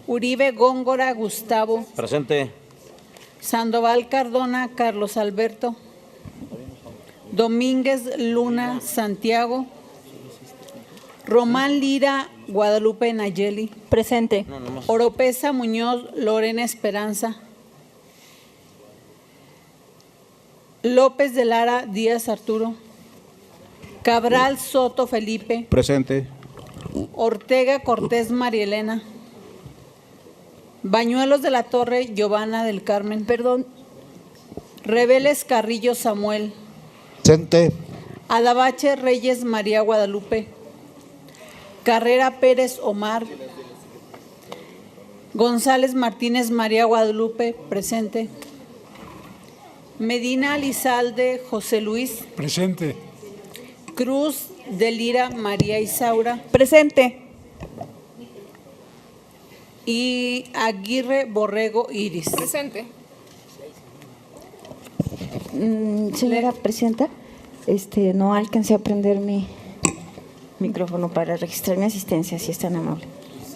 Uribe Góngora Gustavo. Presente. Sandoval Cardona Carlos Alberto. Domínguez Luna Santiago. Román Lira Guadalupe Nayeli. Presente. Oropesa Muñoz Lorena Esperanza. López de Lara Díaz Arturo. Cabral Soto Felipe. Presente. Ortega Cortés María Elena. Bañuelos de la Torre Giovanna del Carmen. Perdón. Reveles Carrillo Samuel. Presente. Adabache Reyes María Guadalupe. Carrera Pérez Omar. González Martínez María Guadalupe. Presente. Medina Lizalde José Luis. Presente. Cruz de Lira María Isaura. Presente. Y Aguirre Borrego Iris. Presente. Señora Presidenta, no alcancé a prender mi micrófono para registrar mi asistencia, si es tan amable.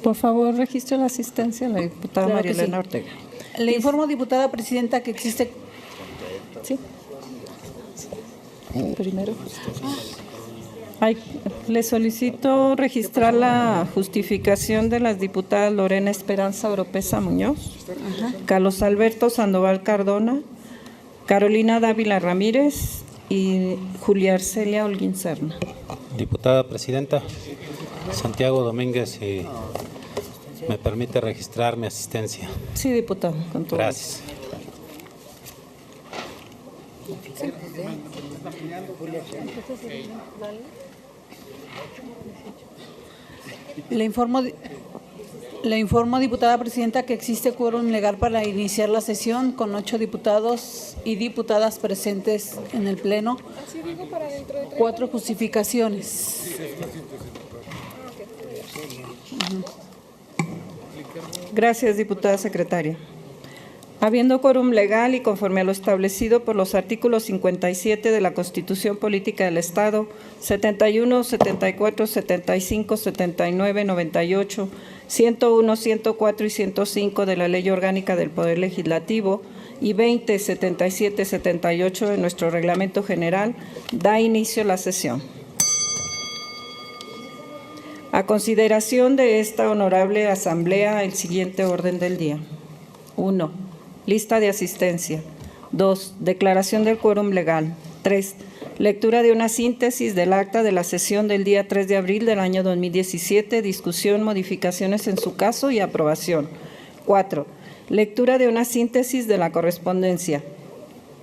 Por favor, registre la asistencia a la diputada Claro María que sí. Elena Ortega. Le informo, diputada presidenta, que existe. ¿Sí? Primero. Le solicito registrar la justificación de las diputadas Lorena Esperanza Oropesa Muñoz, Carlos Alberto Sandoval Cardona, Carolina Dávila Ramírez y Julia Arcelia Holguín Serna. Diputada presidenta, Santiago Domínguez, si me permite registrar mi asistencia. Sí, diputado, con todo. Gracias. Le informo, diputada presidenta, que existe quórum legal para iniciar la sesión con 8 diputados y diputadas presentes en el Pleno. 4 justificaciones. Gracias, diputada secretaria. Habiendo quórum legal y conforme a lo establecido por los artículos 57 de la Constitución Política del Estado, 71, 74, 75, 79, 98, 101, 104 y 105 de la Ley Orgánica del Poder Legislativo y 20, 77, 78 de nuestro Reglamento General, da inicio la sesión. A consideración de esta honorable asamblea, el siguiente orden del día. 1. Lista de asistencia. 2. Declaración del quórum legal. 3. Lectura de una síntesis del acta de la sesión del día 3 de abril del año 2017, discusión, modificaciones en su caso y aprobación. 4. Lectura de una síntesis de la correspondencia.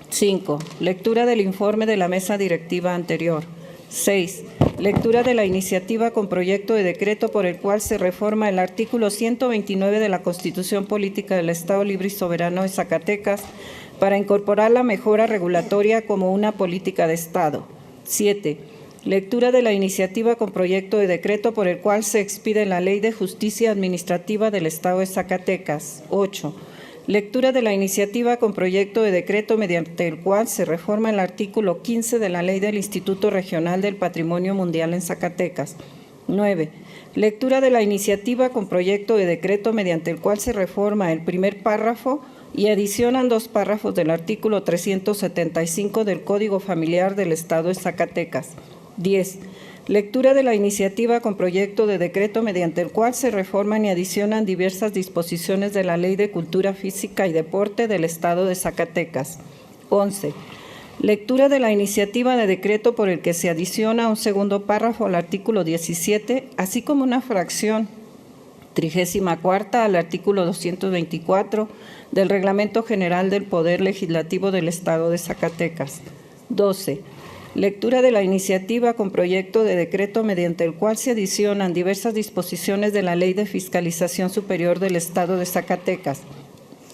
5. Lectura del informe de la mesa directiva anterior. 6. Lectura de la iniciativa con proyecto de decreto por el cual se reforma el artículo 129 de la Constitución Política del Estado Libre y Soberano de Zacatecas para incorporar la mejora regulatoria como una política de Estado. 7. Lectura de la iniciativa con proyecto de decreto por el cual se expide la Ley de Justicia Administrativa del Estado de Zacatecas. 8. Lectura de la iniciativa con proyecto de decreto mediante el cual se reforma el artículo 15 de la Ley del Instituto Regional del Patrimonio Mundial en Zacatecas. 9. Lectura de la iniciativa con proyecto de decreto mediante el cual se reforma el primer párrafo y adicionan 2 párrafos del artículo 375 del Código Familiar del Estado de Zacatecas. 10. Lectura de la iniciativa con proyecto de decreto mediante el cual se reforman y adicionan diversas disposiciones de la Ley de Cultura Física y Deporte del Estado de Zacatecas. 11. Lectura de la iniciativa de decreto por el que se adiciona un segundo párrafo al artículo 17, así como una fracción 34ª al artículo 224 del Reglamento General del Poder Legislativo del Estado de Zacatecas. 12. Lectura de la iniciativa con proyecto de decreto mediante el cual se adicionan diversas disposiciones de la Ley de Fiscalización Superior del Estado de Zacatecas.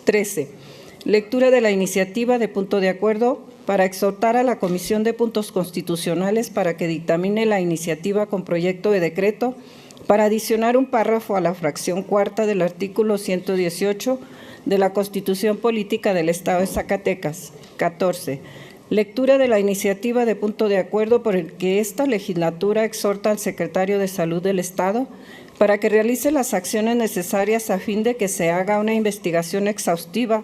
13. Lectura de la iniciativa de punto de acuerdo para exhortar a la Comisión de Puntos Constitucionales para que dictamine la iniciativa con proyecto de decreto para adicionar un párrafo a la fracción 4ª del artículo 118 de la Constitución Política del Estado de Zacatecas. 14. Lectura de la iniciativa de punto de acuerdo por el que esta legislatura exhorta al secretario de Salud del Estado para que realice las acciones necesarias a fin de que se haga una investigación exhaustiva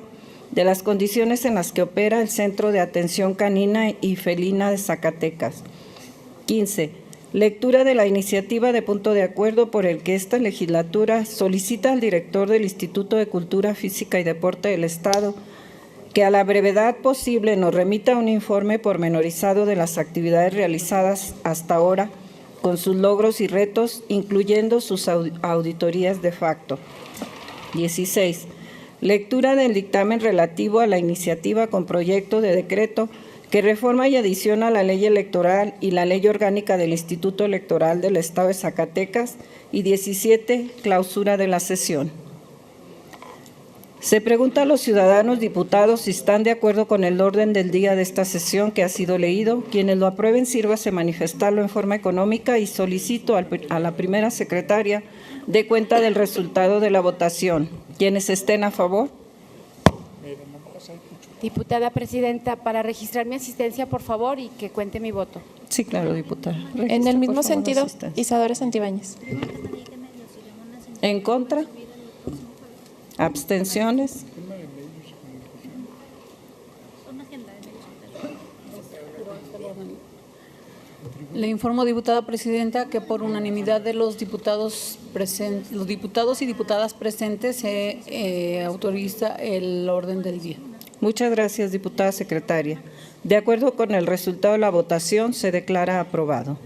de las condiciones en las que opera el Centro de Atención Canina y Felina de Zacatecas. 15. Lectura de la iniciativa de punto de acuerdo por el que esta legislatura solicita al director del Instituto de Cultura Física y Deporte del Estado que a la brevedad posible nos remita un informe pormenorizado de las actividades realizadas hasta ahora, con sus logros y retos, incluyendo sus auditorías de facto. 16. Lectura del dictamen relativo a la iniciativa con proyecto de decreto que reforma y adiciona la ley electoral y la ley orgánica del Instituto Electoral del Estado de Zacatecas. Y 17. Clausura de la sesión. Se pregunta a los ciudadanos diputados si están de acuerdo con el orden del día de esta sesión que ha sido leído. Quienes lo aprueben, sírvase manifestarlo en forma económica y solicito a la primera secretaria dé cuenta del resultado de la votación. ¿Quienes estén a favor? Diputada presidenta, para registrar mi asistencia, por favor, y que cuente mi voto. Sí, claro, diputada. En el mismo Por favor, sentido, asistencia. Isadora Santibáñez. ¿En contra? ¿Abstenciones? Le informo, diputada presidenta, que por unanimidad de los diputados y diputadas presentes se autoriza el orden del día. Muchas gracias, diputada secretaria. De acuerdo con el resultado de la votación, se declara aprobado.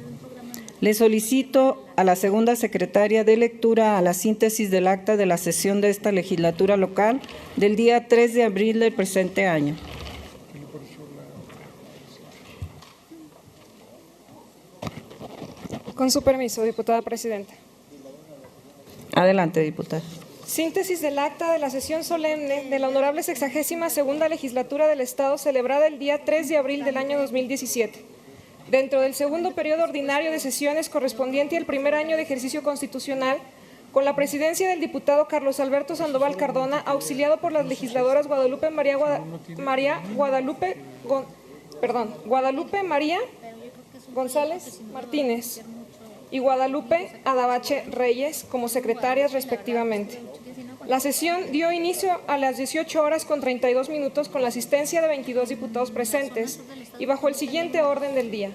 Le solicito a la segunda secretaria de lectura a la síntesis del acta de la sesión de esta legislatura local del día 3 de abril del presente año. Con su permiso, diputada presidenta. Adelante, diputada. Síntesis del acta de la sesión solemne de la honorable 62ª legislatura del Estado celebrada el día 3 de abril del año 2017. Dentro del segundo periodo ordinario de sesiones correspondiente al primer año de ejercicio constitucional, con la presidencia del diputado Carlos Alberto Sandoval Cardona, auxiliado por las legisladoras Guadalupe María González Martínez y Guadalupe Adabache Reyes como secretarias respectivamente. La sesión dio inicio a las 18 horas con 32 minutos con la asistencia de 22 diputados presentes y bajo el siguiente orden del día.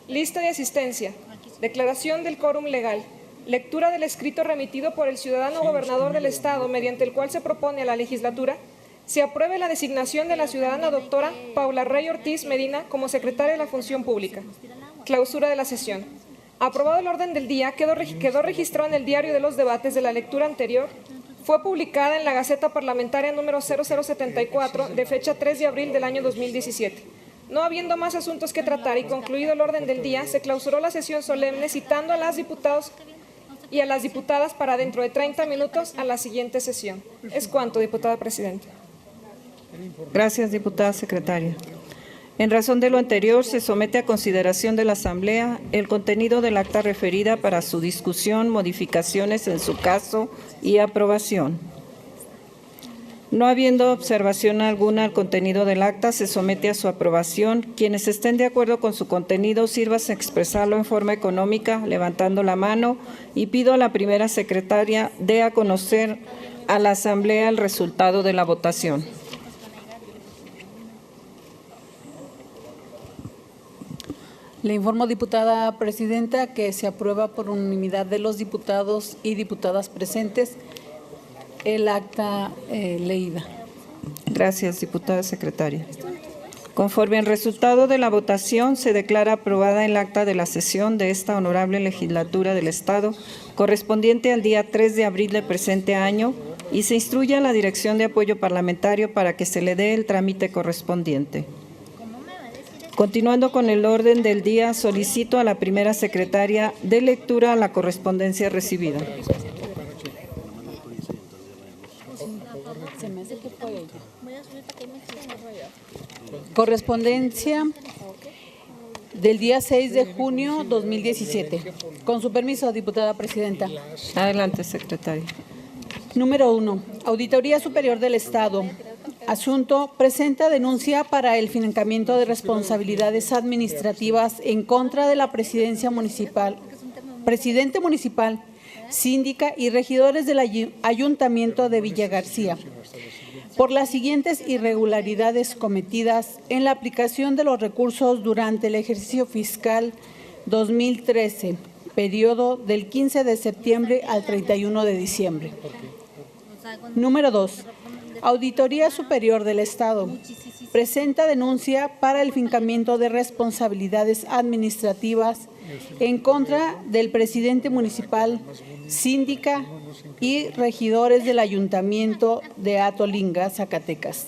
Lista de asistencia, declaración del quórum legal, lectura del escrito remitido por el ciudadano gobernador del Estado mediante el cual se propone a la legislatura se apruebe la designación de la ciudadana doctora Paula Rey Ortiz Medina como secretaria de la Función Pública. Clausura de la sesión. Aprobado el orden del día, quedó registrado en el diario de los debates de la lectura anterior. Fue publicada en la Gaceta Parlamentaria número 0074 de fecha 3 de abril del año 2017. No habiendo más asuntos que tratar y concluido el orden del día, se clausuró la sesión solemne citando a las diputados y a las diputadas para dentro de 30 minutos a la siguiente sesión. Es cuanto, diputada presidenta. Gracias, diputada secretaria. En razón de lo anterior, se somete a consideración de la Asamblea el contenido del acta referida para su discusión, modificaciones en su caso y aprobación. No habiendo observación alguna al contenido del acta, se somete a su aprobación. Quienes estén de acuerdo con su contenido, sírvase a expresarlo en forma económica, levantando la mano, y pido a la primera secretaria dé a conocer a la Asamblea el resultado de la votación. Le informo, diputada presidenta, que se aprueba por unanimidad de los diputados y diputadas presentes el acta leída. Gracias, diputada secretaria. Conforme al resultado de la votación, se declara aprobada el acta de la sesión de esta honorable legislatura del Estado, correspondiente al día 3 de abril del presente año, y se instruye a la Dirección de Apoyo Parlamentario para que se le dé el trámite correspondiente. Continuando con el orden del día, solicito a la primera secretaria de lectura a la correspondencia recibida. Correspondencia del día 6 de junio 2017. Con su permiso, diputada presidenta. Adelante, secretaria. Número 1. Auditoría Superior del Estado. Asunto: presenta denuncia para el financiamiento de responsabilidades administrativas en contra de la presidente municipal síndica y regidores del Ayuntamiento de Villa García por las siguientes irregularidades cometidas en la aplicación de los recursos durante el ejercicio fiscal 2013, periodo del 15 de septiembre al 31 de diciembre. Número 2. Auditoría Superior del Estado presenta denuncia para el fincamiento de responsabilidades administrativas en contra del presidente municipal, síndica y regidores del Ayuntamiento de Atolinga, Zacatecas,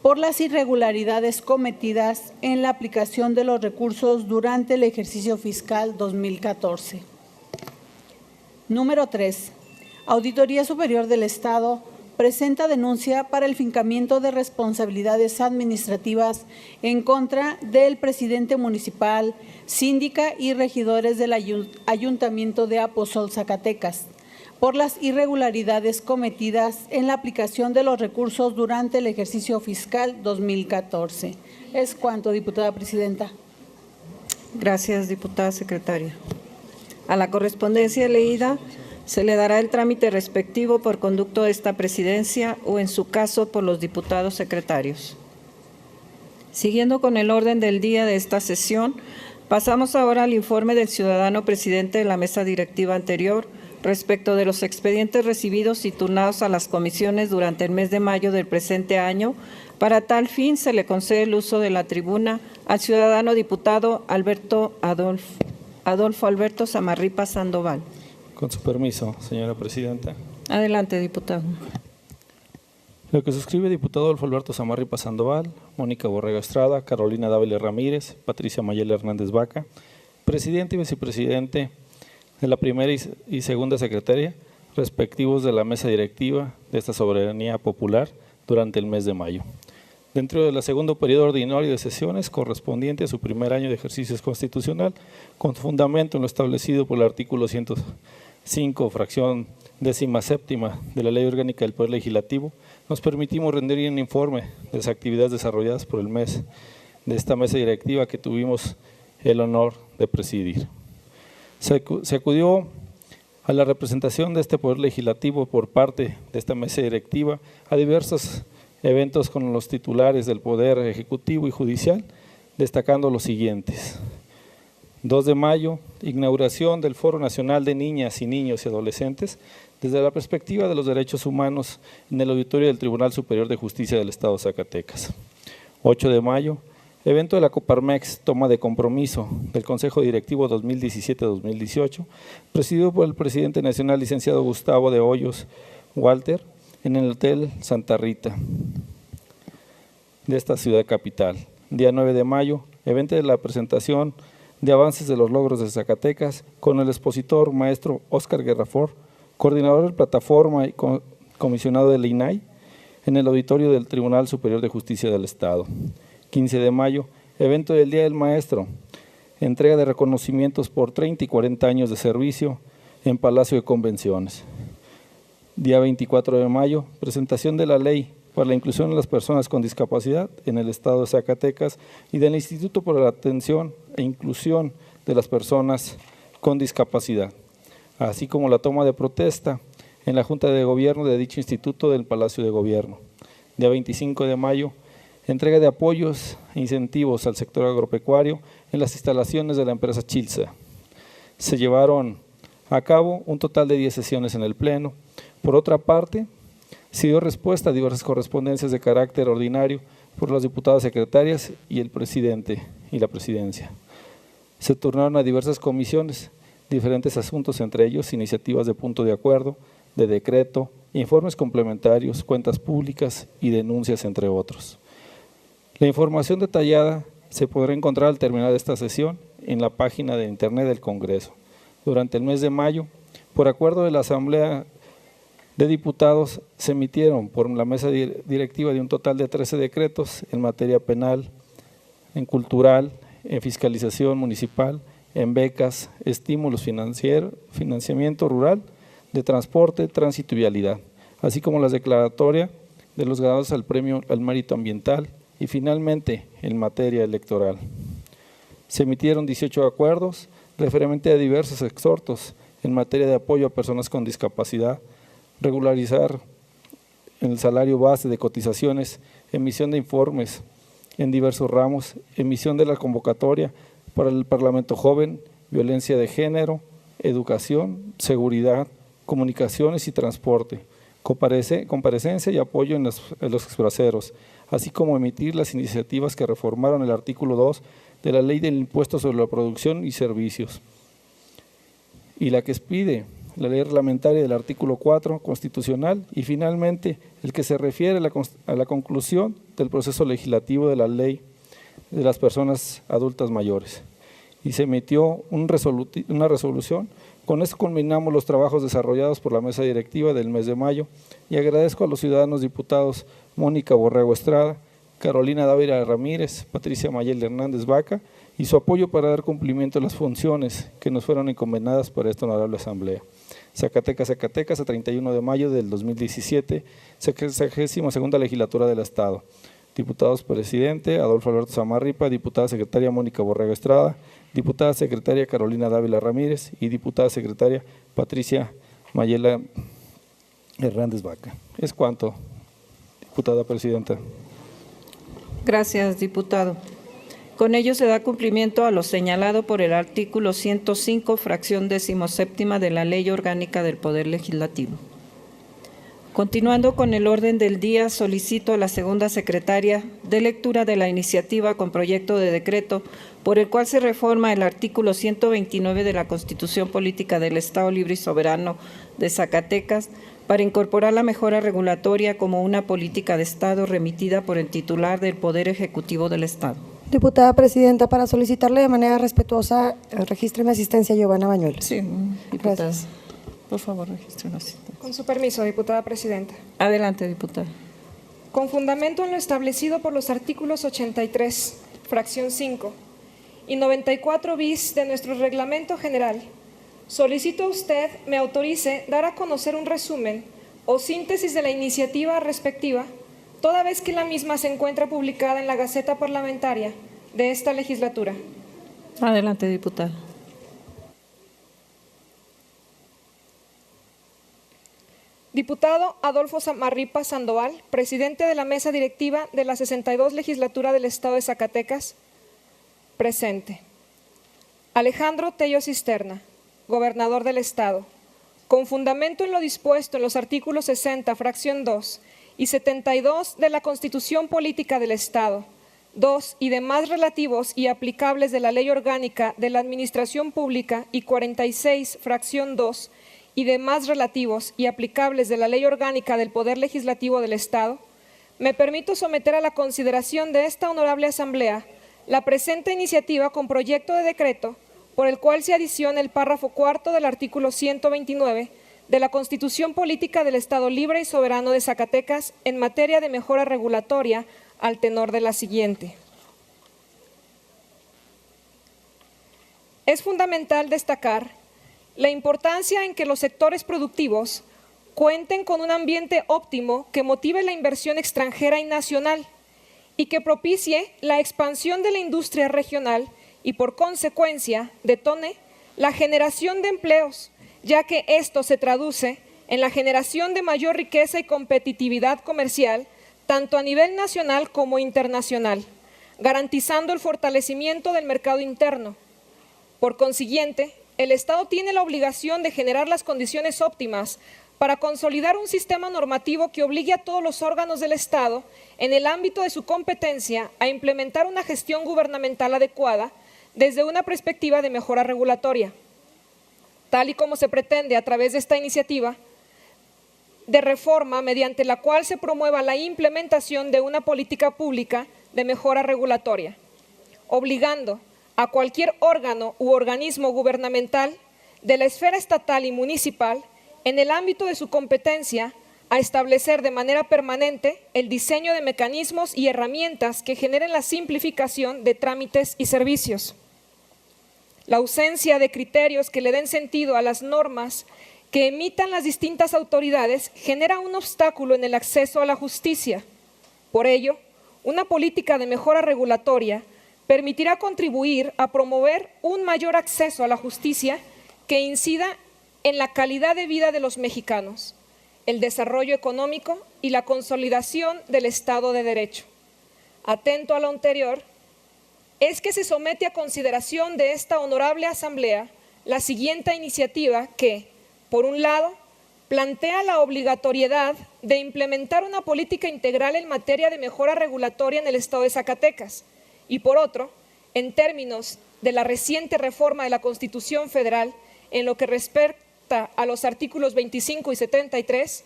por las irregularidades cometidas en la aplicación de los recursos durante el ejercicio fiscal 2014. Número 3. Auditoría Superior del Estado presenta denuncia para el fincamiento de responsabilidades administrativas en contra del presidente municipal, síndica y regidores del Ayuntamiento de Aposol, Zacatecas, por las irregularidades cometidas en la aplicación de los recursos durante el ejercicio fiscal 2014. Es cuanto, diputada presidenta. Gracias, diputada secretaria. A la correspondencia leída se le dará el trámite respectivo por conducto de esta presidencia o, en su caso, por los diputados secretarios. Siguiendo con el orden del día de esta sesión, pasamos ahora al informe del ciudadano presidente de la mesa directiva anterior respecto de los expedientes recibidos y turnados a las comisiones durante el mes de mayo del presente año. Para tal fin, se le concede el uso de la tribuna al ciudadano diputado Adolfo Alberto Samarripa Sandoval. Con su permiso, señora presidenta. Adelante, diputado. Lo que suscribe diputado Adolfo Alberto Samarripa Sandoval, Mónica Borrega Estrada, Carolina Dávila Ramírez, Patricia Mayela Hernández Vaca, presidente y vicepresidente de la primera y segunda secretaria, respectivos de la mesa directiva de esta soberanía popular durante el mes de mayo. Dentro del segundo periodo ordinario de sesiones correspondiente a su primer año de ejercicio constitucional, con fundamento en lo establecido por el artículo 105, fracción 17ª de la Ley Orgánica del Poder Legislativo, nos permitimos rendir un informe de las actividades desarrolladas por el mes de esta mesa directiva que tuvimos el honor de presidir. Se acudió a la representación de este Poder Legislativo por parte de esta mesa directiva a diversos eventos con los titulares del Poder Ejecutivo y Judicial, destacando los siguientes. 2 de mayo, inauguración del Foro Nacional de Niñas y Niños y Adolescentes desde la perspectiva de los derechos humanos en el auditorio del Tribunal Superior de Justicia del Estado de Zacatecas. 8 de mayo, evento de la Coparmex, toma de compromiso del Consejo Directivo 2017-2018, presidido por el presidente nacional, licenciado Gustavo de Hoyos Walter, en el Hotel Santa Rita de esta ciudad capital. Día 9 de mayo, evento de la presentación de avances de los logros de Zacatecas con el expositor maestro Óscar Guerrafort, coordinador de plataforma y comisionado del INAI, en el auditorio del Tribunal Superior de Justicia del Estado. 15 de mayo, evento del Día del Maestro, entrega de reconocimientos por 30 y 40 años de servicio en Palacio de Convenciones. Día 24 de mayo, presentación de la Ley para la Inclusión de las Personas con Discapacidad en el Estado de Zacatecas y del Instituto para la Atención e Inclusión de las Personas con Discapacidad, así como la toma de protesta en la Junta de Gobierno de dicho instituto del Palacio de Gobierno. Día 25 de mayo, entrega de apoyos e incentivos al sector agropecuario en las instalaciones de la empresa Chilsa. Se llevaron a cabo un total de 10 sesiones en el Pleno. Por otra parte, se dio respuesta a diversas correspondencias de carácter ordinario por las diputadas secretarias y el presidente y la presidencia. Se turnaron a diversas comisiones diferentes asuntos, entre ellos iniciativas de punto de acuerdo, de decreto, informes complementarios, cuentas públicas y denuncias, entre otros. La información detallada se podrá encontrar al terminar esta sesión en la página de internet del Congreso. Durante el mes de mayo, por acuerdo de la Asamblea de Diputados, se emitieron por la mesa directiva de un total de 13 decretos en materia penal, en cultural, en fiscalización municipal, en becas, estímulos financieros, financiamiento rural, de transporte, tránsito y vialidad, así como las declaratorias de los ganados al premio al mérito ambiental y finalmente en materia electoral. Se emitieron 18 acuerdos referente a diversos exhortos en materia de apoyo a personas con discapacidad, regularizar el salario base de cotizaciones, emisión de informes en diversos ramos, emisión de la convocatoria para el Parlamento Joven, violencia de género, educación, seguridad, comunicaciones y transporte, comparecencia y apoyo en los exbraceros, así como emitir las iniciativas que reformaron el artículo 2 de la Ley del Impuesto sobre la Producción y Servicios, y la que expide la ley reglamentaria del artículo 4 constitucional, y finalmente el que se refiere a la conclusión del proceso legislativo de la ley de las personas adultas mayores. Y se emitió una resolución. Con esto culminamos los trabajos desarrollados por la mesa directiva del mes de mayo, y agradezco a los ciudadanos diputados Mónica Borrego Estrada, Carolina Dávila Ramírez, Patricia Mayel Hernández Vaca, y su apoyo para dar cumplimiento a las funciones que nos fueron encomendadas por esta honorable asamblea. Zacatecas, Zacatecas, a 31 de mayo del 2017, 62ª legislatura del Estado. Diputados presidente, Adolfo Alberto Samarripa, diputada secretaria Mónica Borrego Estrada, diputada secretaria Carolina Dávila Ramírez y diputada secretaria Patricia Mayela Hernández Vaca. Es cuanto, diputada presidenta. Gracias, diputado. Con ello se da cumplimiento a lo señalado por el artículo 105, fracción 17ª de la Ley Orgánica del Poder Legislativo. Continuando con el orden del día, solicito a la segunda secretaria de lectura de la iniciativa con proyecto de decreto por el cual se reforma el artículo 129 de la Constitución Política del Estado Libre y Soberano de Zacatecas para incorporar la mejora regulatoria como una política de Estado remitida por el titular del Poder Ejecutivo del Estado. Diputada presidenta, para solicitarle de manera respetuosa, registre mi asistencia, Giovanna Bañuelos. Sí, diputada. Gracias. Por favor, registre una asistencia. Con su permiso, diputada presidenta. Adelante, diputada. Con fundamento en lo establecido por los artículos 83, fracción 5, y 94 bis de nuestro reglamento general, solicito a usted me autorice dar a conocer un resumen o síntesis de la iniciativa respectiva, toda vez que la misma se encuentra publicada en la Gaceta Parlamentaria de esta legislatura. Adelante, diputada. Diputado Adolfo Samarripa Sandoval, presidente de la mesa directiva de la 62 legislatura del Estado de Zacatecas, presente. Alejandro Tello Cisterna, gobernador del Estado, con fundamento en lo dispuesto en los artículos 60, fracción 2 y 72 de la Constitución Política del Estado, 2 y demás relativos y aplicables de la Ley Orgánica de la Administración Pública y 46, fracción 2 y demás relativos y aplicables de la Ley Orgánica del Poder Legislativo del Estado, me permito someter a la consideración de esta honorable Asamblea la presente iniciativa con proyecto de decreto por el cual se adiciona el párrafo cuarto del artículo 129 de la Constitución Política del Estado Libre y Soberano de Zacatecas en materia de mejora regulatoria al tenor de la siguiente. Es fundamental destacar la importancia en que los sectores productivos cuenten con un ambiente óptimo que motive la inversión extranjera y nacional y que propicie la expansión de la industria regional y por consecuencia detone la generación de empleos, ya que esto se traduce en la generación de mayor riqueza y competitividad comercial, tanto a nivel nacional como internacional, garantizando el fortalecimiento del mercado interno. Por consiguiente, el Estado tiene la obligación de generar las condiciones óptimas para consolidar un sistema normativo que obligue a todos los órganos del Estado, en el ámbito de su competencia, a implementar una gestión gubernamental adecuada desde una perspectiva de mejora regulatoria, tal y como se pretende a través de esta iniciativa de reforma mediante la cual se promueva la implementación de una política pública de mejora regulatoria, obligando a cualquier órgano u organismo gubernamental de la esfera estatal y municipal, en el ámbito de su competencia, a establecer de manera permanente el diseño de mecanismos y herramientas que generen la simplificación de trámites y servicios. La ausencia de criterios que le den sentido a las normas que emitan las distintas autoridades genera un obstáculo en el acceso a la justicia. Por ello, una política de mejora regulatoria permitirá contribuir a promover un mayor acceso a la justicia que incida en la calidad de vida de los mexicanos, el desarrollo económico y la consolidación del Estado de Derecho. Atento a lo anterior, es que se somete a consideración de esta honorable Asamblea la siguiente iniciativa que, por un lado, plantea la obligatoriedad de implementar una política integral en materia de mejora regulatoria en el Estado de Zacatecas y, por otro, en términos de la reciente reforma de la Constitución Federal en lo que respecta a los artículos 25 y 73,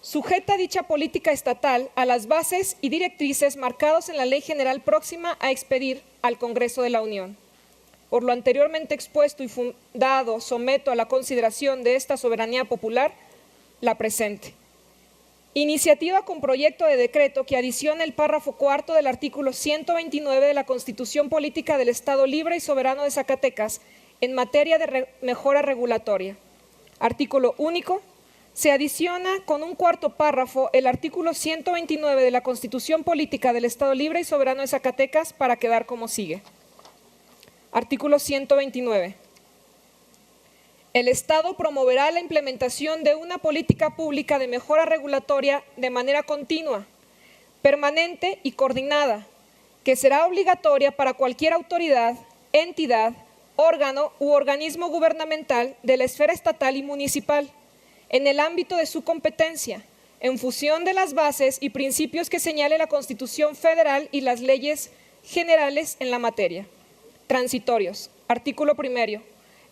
sujeta dicha política estatal a las bases y directrices marcados en la Ley General próxima a expedir al Congreso de la Unión. Por lo anteriormente expuesto y fundado, someto a la consideración de esta soberanía popular la presente. Iniciativa con proyecto de decreto que adiciona el párrafo cuarto del artículo 129 de la Constitución Política del Estado Libre y Soberano de Zacatecas en materia de mejora regulatoria. Artículo único. Se adiciona con un cuarto párrafo el artículo 129 de la Constitución Política del Estado Libre y Soberano de Zacatecas para quedar como sigue. Artículo 129. El Estado promoverá la implementación de una política pública de mejora regulatoria de manera continua, permanente y coordinada, que será obligatoria para cualquier autoridad, entidad, órgano u organismo gubernamental de la esfera estatal y municipal, en el ámbito de su competencia, en función de las bases y principios que señale la Constitución Federal y las leyes generales en la materia. Transitorios. Artículo primero.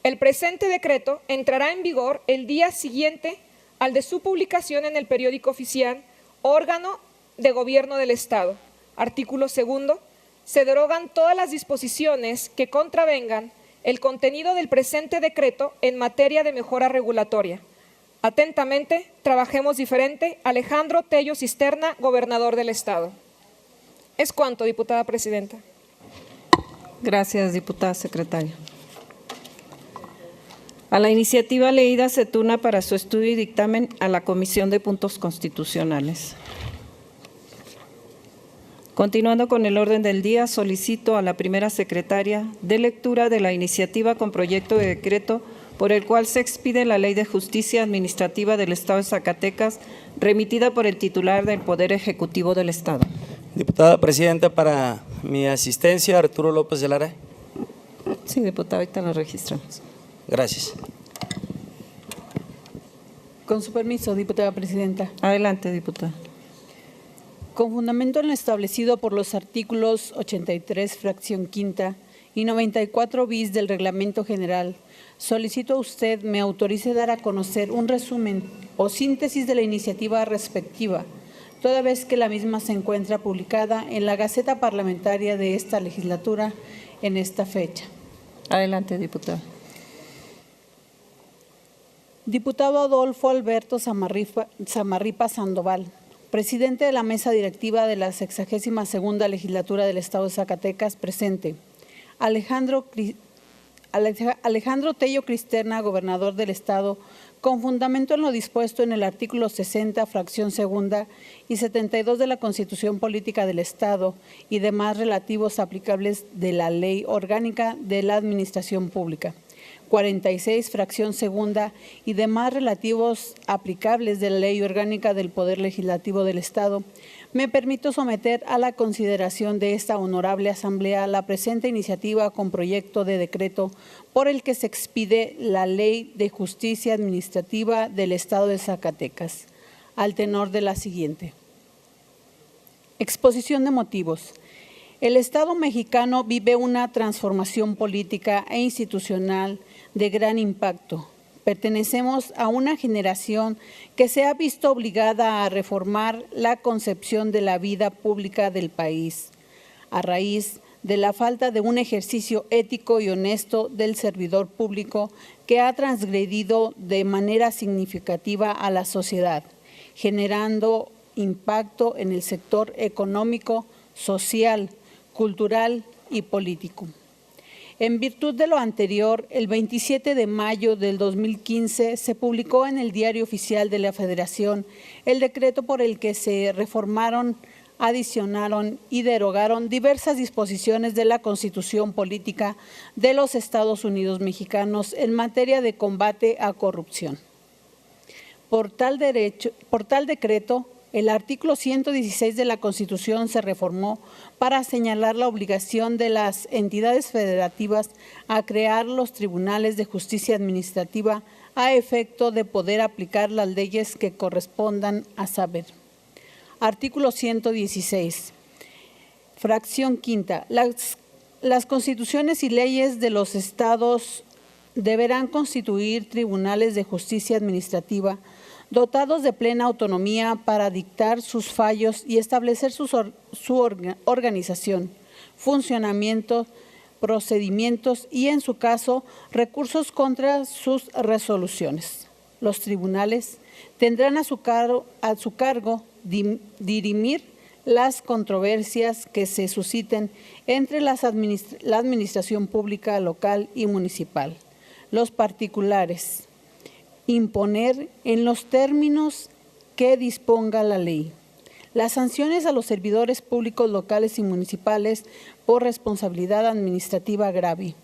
El presente decreto entrará en vigor el día siguiente al de su publicación en el periódico oficial, órgano de gobierno del Estado. Artículo segundo. Se derogan todas las disposiciones que contravengan el contenido del presente decreto en materia de mejora regulatoria. Atentamente, trabajemos diferente. Alejandro Tello Cisterna, gobernador del Estado. Es cuanto, diputada presidenta. Gracias, diputada secretaria. A la iniciativa leída se turna para su estudio y dictamen a la Comisión de Puntos Constitucionales. Continuando con el orden del día, solicito a la primera secretaria de lectura de la iniciativa con proyecto de decreto por el cual se expide la Ley de Justicia Administrativa del Estado de Zacatecas, remitida por el titular del Poder Ejecutivo del Estado. Diputada presidenta, para mi asistencia, Arturo López de Lara. Sí, diputada, ahorita lo registramos. Gracias. Con su permiso, diputada presidenta. Adelante, diputada. Con fundamento en lo establecido por los artículos 83, fracción quinta, y 94 bis del Reglamento General, solicito a usted me autorice dar a conocer un resumen o síntesis de la iniciativa respectiva, toda vez que la misma se encuentra publicada en la Gaceta Parlamentaria de esta legislatura en esta fecha. Adelante, diputada. Diputado Adolfo Alberto Samarripa Sandoval, presidente de la mesa directiva de la 62ª legislatura del Estado de Zacatecas, presente. Alejandro Tello Cisterna, gobernador del Estado, con fundamento en lo dispuesto en el artículo 60, fracción segunda y 72 de la Constitución Política del Estado y demás relativos aplicables de la Ley Orgánica de la Administración Pública. 46, fracción segunda y demás relativos aplicables de la Ley Orgánica del Poder Legislativo del Estado, me permito someter a la consideración de esta honorable Asamblea la presente iniciativa con proyecto de decreto por el que se expide la Ley de Justicia Administrativa del Estado de Zacatecas, al tenor de la siguiente. Exposición de motivos. El Estado mexicano vive una transformación política e institucional de gran impacto. Pertenecemos a una generación que se ha visto obligada a reformar la concepción de la vida pública del país, a raíz de la falta de un ejercicio ético y honesto del servidor público que ha transgredido de manera significativa a la sociedad, generando impacto en el sector económico, social, cultural y político. En virtud de lo anterior, el 27 de mayo del 2015 se publicó en el Diario Oficial de la Federación el decreto por el que se reformaron adicionaron y derogaron diversas disposiciones de la Constitución Política de los Estados Unidos Mexicanos en materia de combate a corrupción. Por tal decreto, el artículo 116 de la Constitución se reformó para señalar la obligación de las entidades federativas a crear los tribunales de justicia administrativa a efecto de poder aplicar las leyes que correspondan, a saber. Artículo 116. Fracción quinta. Las constituciones y leyes de los estados deberán constituir tribunales de justicia administrativa dotados de plena autonomía para dictar sus fallos y establecer su organización, funcionamiento, procedimientos y, en su caso, recursos contra sus resoluciones. Los tribunales tendrán a su cargo dirimir las controversias que se susciten entre la administración pública local y municipal, los particulares, imponer en los términos que disponga la ley las sanciones a los servidores públicos locales y municipales por responsabilidad administrativa grave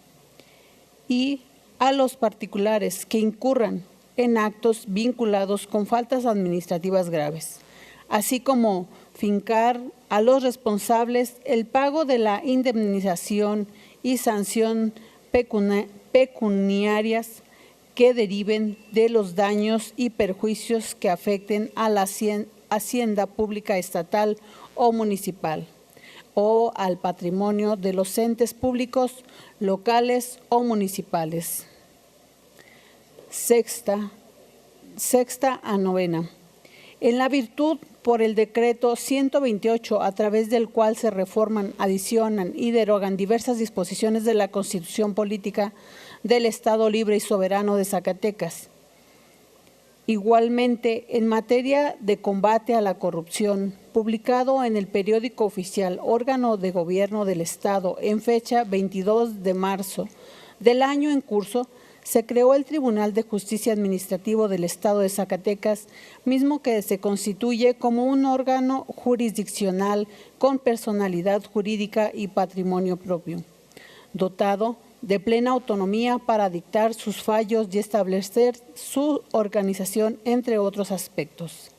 y a los particulares que incurran en actos vinculados con faltas administrativas graves, así como fincar a los responsables el pago de la indemnización y sanción pecuniarias que deriven de los daños y perjuicios que afecten a la hacienda pública estatal o municipal o al patrimonio de los entes públicos locales o municipales. Sexta a novena. En la virtud por el decreto 128, a través del cual se reforman, adicionan y derogan diversas disposiciones de la Constitución Política del Estado Libre y Soberano de Zacatecas. Igualmente, en materia de combate a la corrupción, publicado en el Periódico Oficial, órgano de gobierno del Estado, en fecha 22 de marzo del año en curso, se creó el Tribunal de Justicia Administrativo del Estado de Zacatecas, mismo que se constituye como un órgano jurisdiccional con personalidad jurídica y patrimonio propio, dotado de plena autonomía para dictar sus fallos y establecer su organización, entre otros aspectos.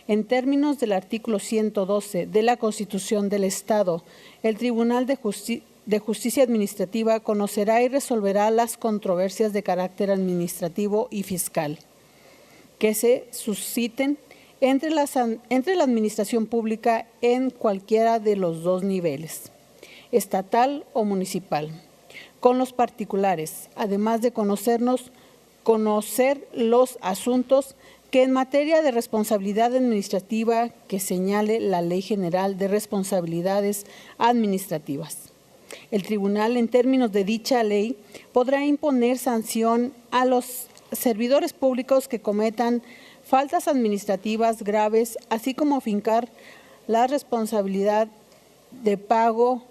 En términos del artículo 112 de la Constitución del Estado, el Tribunal de Justicia Administrativa conocerá y resolverá las controversias de carácter administrativo y fiscal que se susciten entre la administración pública en cualquiera de los dos niveles, estatal o municipal, con los particulares, además de conocer los asuntos que en materia de responsabilidad administrativa que señale la Ley General de Responsabilidades Administrativas. El tribunal, en términos de dicha ley, podrá imponer sanción a los servidores públicos que cometan faltas administrativas graves, así como fincar la responsabilidad de pago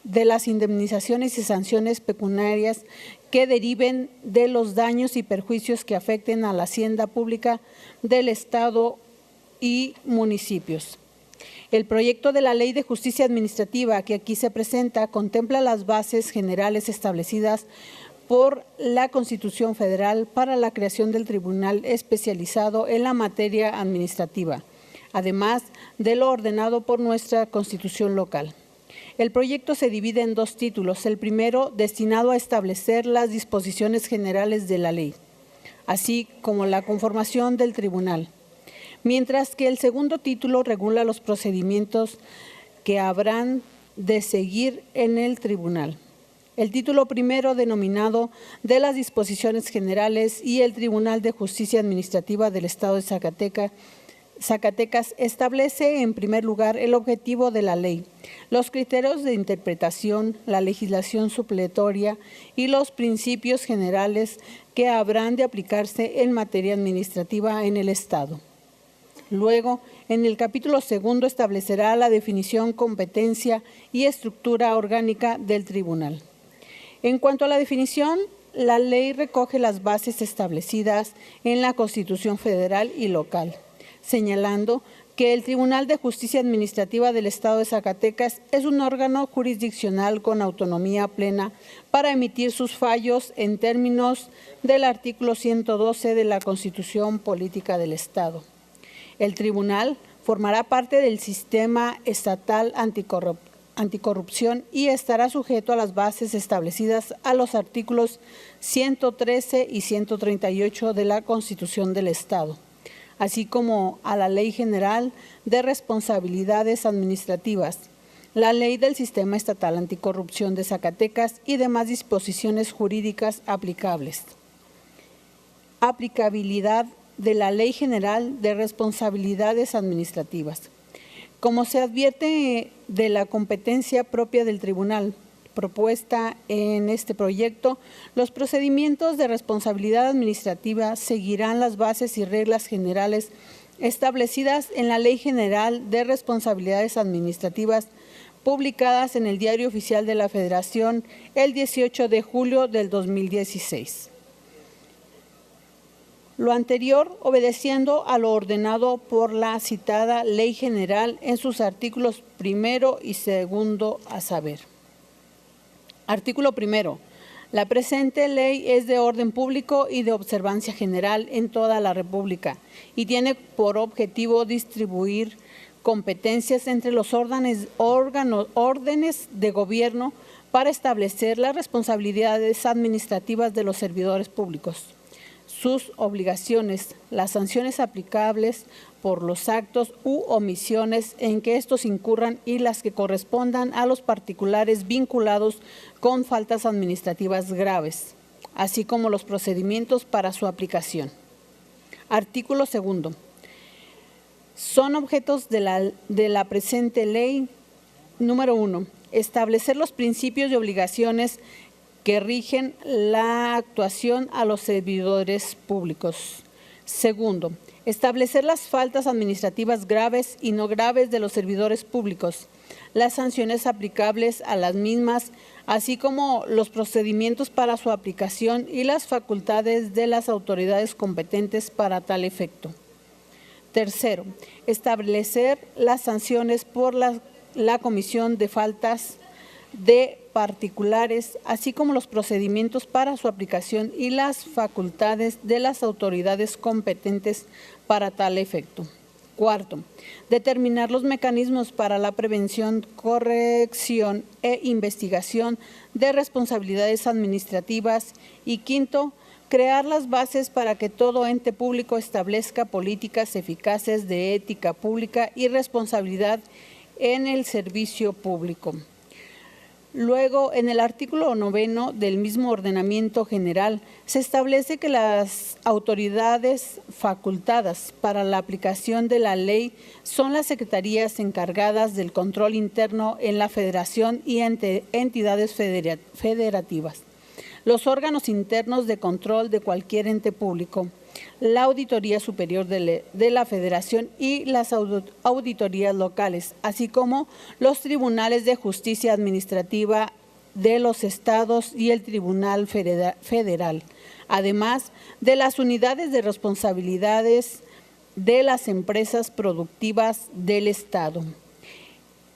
de las indemnizaciones y sanciones pecuniarias que deriven de los daños y perjuicios que afecten a la hacienda pública del Estado y municipios. El proyecto de la Ley de Justicia Administrativa que aquí se presenta contempla las bases generales establecidas por la Constitución Federal para la creación del tribunal especializado en la materia administrativa, además de lo ordenado por nuestra Constitución local. El proyecto se divide en dos títulos. El primero, destinado a establecer las disposiciones generales de la ley, así como la conformación del tribunal, mientras que el segundo título regula los procedimientos que habrán de seguir en el tribunal. El título primero, denominado de las disposiciones generales y el Tribunal de Justicia Administrativa del Estado de Zacatecas, establece en primer lugar el objetivo de la ley, los criterios de interpretación, la legislación supletoria y los principios generales que habrán de aplicarse en materia administrativa en el Estado. Luego, en el capítulo segundo, establecerá la definición, competencia y estructura orgánica del tribunal. En cuanto a la definición, la ley recoge las bases establecidas en la Constitución Federal y local, señalando que el Tribunal de Justicia Administrativa del Estado de Zacatecas es un órgano jurisdiccional con autonomía plena para emitir sus fallos en términos del artículo 112 de la Constitución Política del Estado. El tribunal formará parte del sistema estatal anticorrupción y estará sujeto a las bases establecidas a los artículos 113 y 138 de la Constitución del Estado, así como a la Ley General de Responsabilidades Administrativas, la Ley del Sistema Estatal Anticorrupción de Zacatecas y demás disposiciones jurídicas aplicables. Aplicabilidad de la Ley General de Responsabilidades Administrativas. Como se advierte de la competencia propia del tribunal propuesta en este proyecto, los procedimientos de responsabilidad administrativa seguirán las bases y reglas generales establecidas en la Ley General de Responsabilidades Administrativas, publicadas en el Diario Oficial de la Federación el 18 de julio del 2016. Lo anterior obedeciendo a lo ordenado por la citada Ley General en sus artículos 1 y 2, a saber. Artículo 1. La presente ley es de orden público y de observancia general en toda la República y tiene por objetivo distribuir competencias entre los órdenes de gobierno para establecer las responsabilidades administrativas de los servidores públicos, sus obligaciones, las sanciones aplicables por los actos u omisiones en que estos incurran y las que correspondan a los particulares vinculados con faltas administrativas graves, así como los procedimientos para su aplicación. Artículo 2. Son objetos de la presente ley, número 1, establecer los principios y obligaciones que rigen la actuación a los servidores públicos. Segundo, establecer las faltas administrativas graves y no graves de los servidores públicos, las sanciones aplicables a las mismas, así como los procedimientos para su aplicación y las facultades de las autoridades competentes para tal efecto. Tercero, establecer las sanciones por la comisión de faltas de particulares, así como los procedimientos para su aplicación y las facultades de las autoridades competentes para tal efecto. Cuarto, determinar los mecanismos para la prevención, corrección e investigación de responsabilidades administrativas. Y quinto, crear las bases para que todo ente público establezca políticas eficaces de ética pública y responsabilidad en el servicio público. Luego, en el artículo 9 del mismo ordenamiento general, se establece que las autoridades facultadas para la aplicación de la ley son las secretarías encargadas del control interno en la Federación y entidades federativas, los órganos internos de control de cualquier ente público, la Auditoría Superior de la Federación y las auditorías locales, así como los tribunales de justicia administrativa de los estados y el Tribunal Federal, además de las unidades de responsabilidades de las empresas productivas del Estado.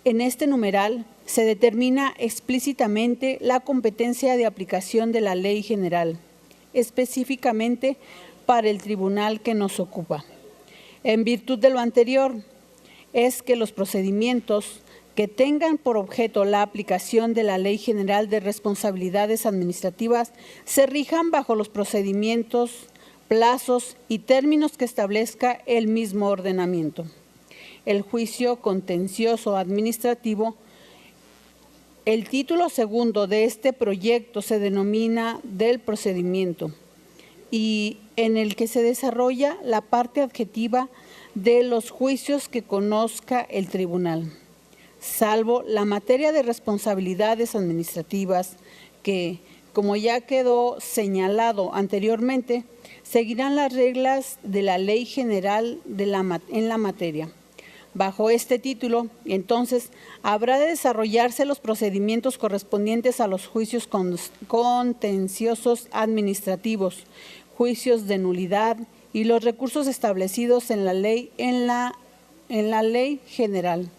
En este numeral se determina explícitamente la competencia de aplicación de la Ley General, específicamente para el tribunal que nos ocupa. En virtud de lo anterior, es que los procedimientos que tengan por objeto la aplicación de la Ley General de Responsabilidades Administrativas se rijan bajo los procedimientos, plazos y términos que establezca el mismo ordenamiento. El juicio contencioso administrativo. El título segundo de este proyecto se denomina del procedimiento y en el que se desarrolla la parte adjetiva de los juicios que conozca el tribunal, salvo la materia de responsabilidades administrativas que, como ya quedó señalado anteriormente, seguirán las reglas de la Ley General en la materia. Bajo este título, entonces, habrá de desarrollarse los procedimientos correspondientes a los juicios contenciosos administrativos, juicios de nulidad y los recursos establecidos en la ley en la en la Ley General.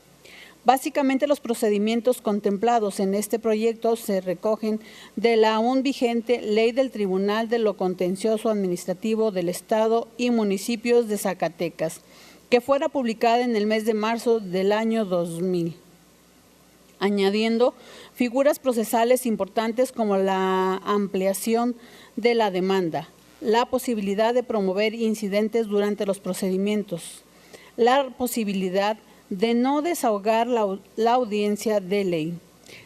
Básicamente, los procedimientos contemplados en este proyecto se recogen de la aún vigente Ley del Tribunal de lo Contencioso Administrativo del Estado y Municipios de Zacatecas, que fuera publicada en el mes de marzo del año 2000, añadiendo figuras procesales importantes como la ampliación de la demanda, la posibilidad de promover incidentes durante los procedimientos, la posibilidad de no desahogar la audiencia de ley,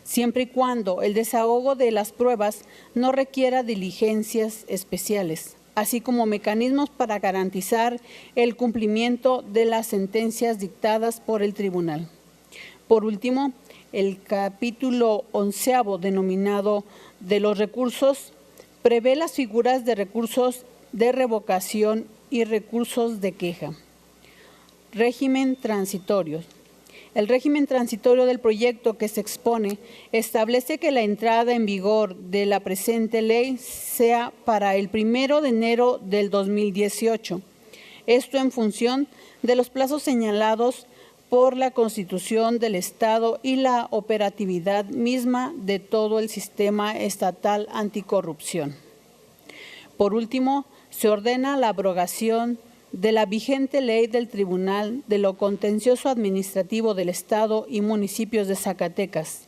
siempre y cuando el desahogo de las pruebas no requiera diligencias especiales, así como mecanismos para garantizar el cumplimiento de las sentencias dictadas por el tribunal. Por último, el capítulo 11, denominado de los recursos, prevé las figuras de recursos de revocación y recursos de queja. Régimen transitorio. El régimen transitorio del proyecto que se expone establece que la entrada en vigor de la presente ley sea para el 1 de enero del 2018. Esto en función de los plazos señalados por la Constitución del Estado y la operatividad misma de todo el sistema estatal anticorrupción. Por último, se ordena la abrogación de la vigente Ley del Tribunal de lo Contencioso Administrativo del Estado y Municipios de Zacatecas,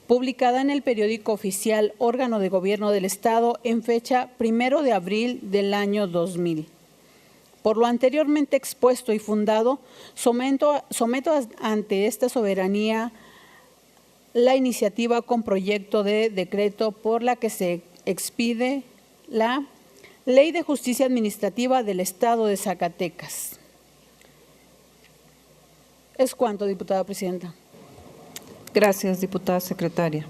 publicada en el periódico oficial Órgano de Gobierno del Estado en fecha 1 de abril del año 2000. Por lo anteriormente expuesto y fundado, someto ante esta soberanía la iniciativa con proyecto de decreto por la que se expide la Ley de Justicia Administrativa del Estado de Zacatecas. Es cuanto, diputada presidenta. Gracias, diputada secretaria.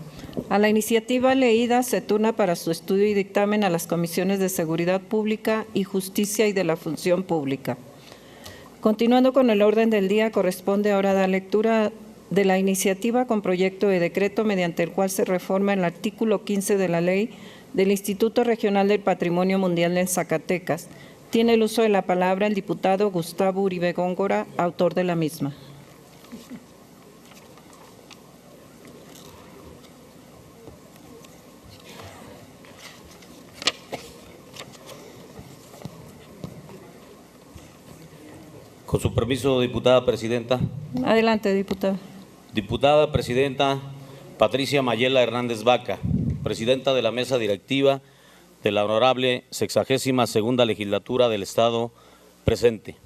A la iniciativa leída se turna para su estudio y dictamen a las comisiones de Seguridad Pública y Justicia y de la Función Pública. Continuando con el orden del día, corresponde ahora dar lectura de la iniciativa con proyecto de decreto mediante el cual se reforma el artículo 15 de la Ley del Instituto Regional del Patrimonio Mundial en Zacatecas. Tiene el uso de la palabra el diputado Gustavo Uribe Góngora, autor de la misma. Con su permiso, diputada presidenta. Adelante, diputada. Diputada presidenta Patricia Mayela Hernández Vaca, presidenta de la mesa directiva de la honorable 62ª legislatura del Estado presente.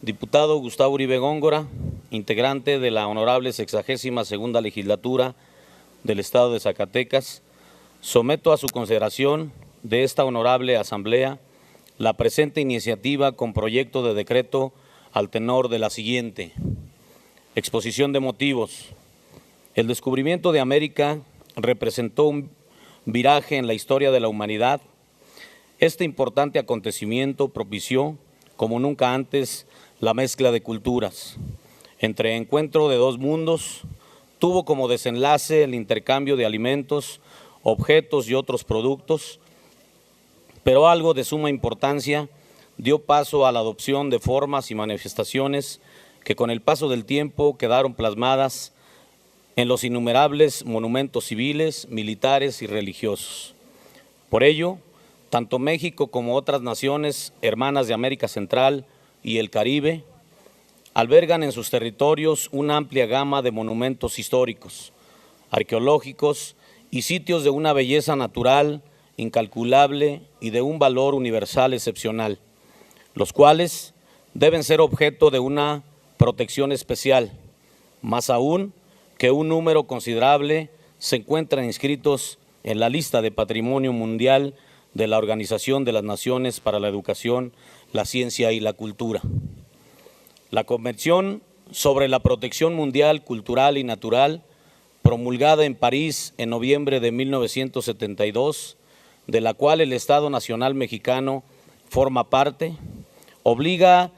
Diputado Gustavo Uribe Góngora, integrante de la honorable 62ª legislatura del Estado de Zacatecas, someto a su consideración de esta honorable asamblea la presente iniciativa con proyecto de decreto al tenor de la siguiente. Exposición de motivos. El descubrimiento de América representó un viraje en la historia de la humanidad. Este importante acontecimiento propició, como nunca antes, la mezcla de culturas. Entre encuentro de dos mundos, tuvo como desenlace el intercambio de alimentos, objetos y otros productos, pero algo de suma importancia dio paso a la adopción de formas y manifestaciones que con el paso del tiempo quedaron plasmadas en los innumerables monumentos civiles, militares y religiosos. Por ello, tanto México como otras naciones hermanas de América Central y el Caribe albergan en sus territorios una amplia gama de monumentos históricos, arqueológicos y sitios de una belleza natural incalculable y de un valor universal excepcional, los cuales deben ser objeto de una protección especial, más aún que un número considerable se encuentran inscritos en la lista de Patrimonio Mundial de la Organización de las Naciones para la Educación, la Ciencia y la Cultura. La Convención sobre la Protección Mundial Cultural y Natural, promulgada en París en noviembre de 1972, de la cual el Estado Nacional Mexicano forma parte, obliga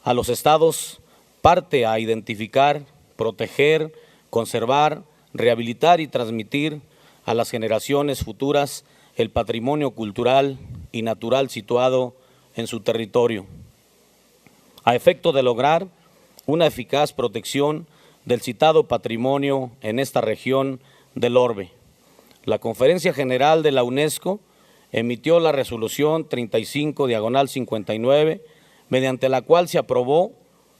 a los estados parte a identificar, proteger, conservar, rehabilitar y transmitir a las generaciones futuras el patrimonio cultural y natural situado en su territorio, a efecto de lograr una eficaz protección del citado patrimonio en esta región del orbe. La Conferencia General de la UNESCO emitió la resolución 35/59, mediante la cual se aprobó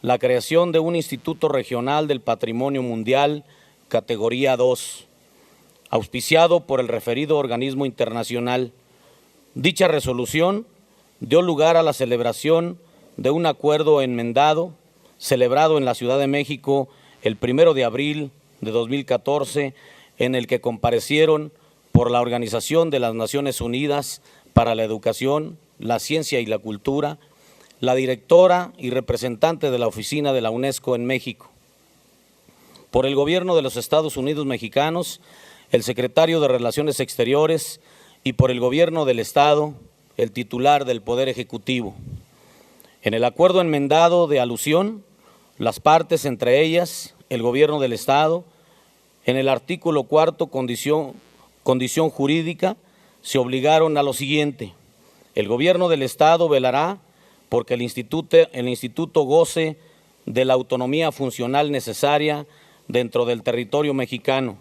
la creación de un Instituto Regional del Patrimonio Mundial, categoría 2, auspiciado por el referido organismo internacional. Dicha resolución dio lugar a la celebración de un acuerdo enmendado, celebrado en la Ciudad de México el 1 de abril de 2014, en el que comparecieron por la Organización de las Naciones Unidas para la Educación, la Ciencia y la Cultura, la directora y representante de la Oficina de la UNESCO en México, por el Gobierno de los Estados Unidos mexicanos, el secretario de Relaciones Exteriores y por el Gobierno del Estado, el titular del Poder Ejecutivo. En el acuerdo enmendado de alusión, las partes, entre ellas el Gobierno del Estado, en el artículo 4, condición jurídica, se obligaron a lo siguiente: el Gobierno del Estado velará porque el instituto goce de la autonomía funcional necesaria dentro del territorio mexicano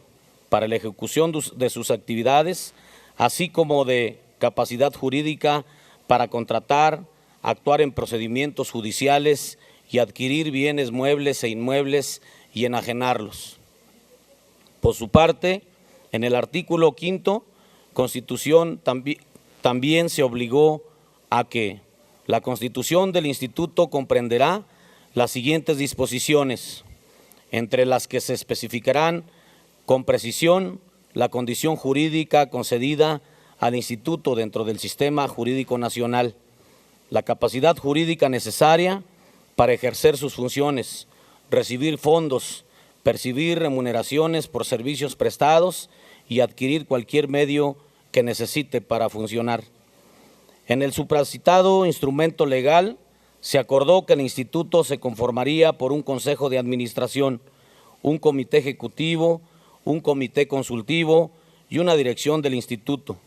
para la ejecución de sus actividades, así como de capacidad jurídica para contratar, actuar en procedimientos judiciales y adquirir bienes muebles e inmuebles y enajenarlos. Por su parte, en el artículo 5, Constitución también se obligó a que la constitución del instituto comprenderá las siguientes disposiciones, entre las que se especificarán con precisión la condición jurídica concedida al instituto dentro del sistema jurídico nacional, la capacidad jurídica necesaria para ejercer sus funciones, recibir fondos, percibir remuneraciones por servicios prestados y adquirir cualquier medio que necesite para funcionar. En el supracitado instrumento legal se acordó que el instituto se conformaría por un consejo de administración, un comité ejecutivo, un comité consultivo y una dirección del instituto.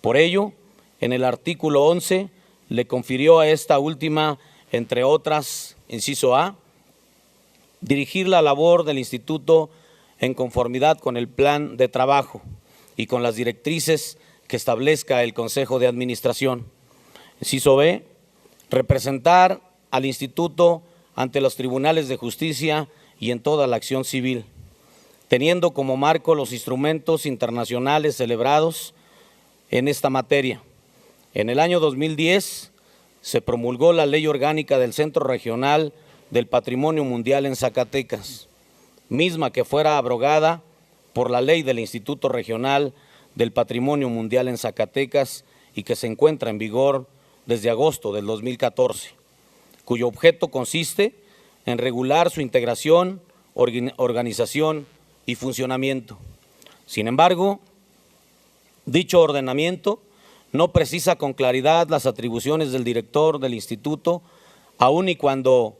Por ello, en el artículo 11 le confirió a esta última, entre otras, inciso A, dirigir la labor del instituto en conformidad con el plan de trabajo y con las directrices que establezca el Consejo de Administración. Inciso B, representar al instituto ante los tribunales de justicia y en toda la acción civil, teniendo como marco los instrumentos internacionales celebrados en esta materia. En el año 2010 se promulgó la Ley Orgánica del Centro Regional del Patrimonio Mundial en Zacatecas, misma que fuera abrogada por la Ley del Instituto Regional del Patrimonio Mundial en Zacatecas y que se encuentra en vigor desde agosto del 2014, cuyo objeto consiste en regular su integración, organización y funcionamiento. Sin embargo, dicho ordenamiento no precisa con claridad las atribuciones del director del instituto, aun y cuando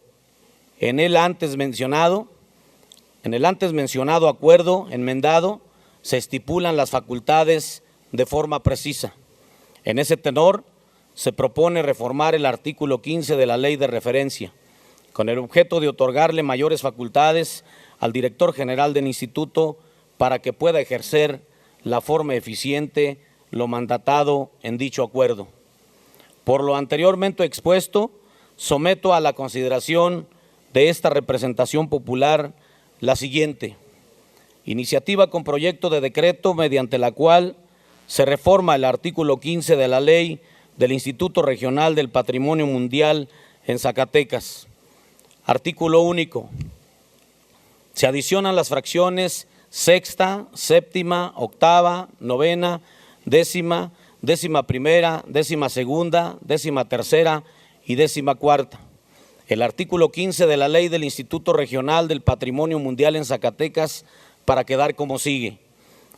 en el antes mencionado acuerdo enmendado se estipulan las facultades de forma precisa. En ese tenor, se propone reformar el artículo 15 de la ley de referencia, con el objeto de otorgarle mayores facultades al director general del instituto para que pueda ejercer la forma eficiente lo mandatado en dicho acuerdo. Por lo anteriormente expuesto, someto a la consideración de esta representación popular la siguiente: iniciativa con proyecto de decreto mediante la cual se reforma el artículo 15 de la Ley del Instituto Regional del Patrimonio Mundial en Zacatecas. Artículo único. Se adicionan las fracciones sexta, séptima, octava, novena, décima, décima primera, décima segunda, décima tercera y décima cuarta. El artículo 15 de la Ley del Instituto Regional del Patrimonio Mundial en Zacatecas para quedar como sigue.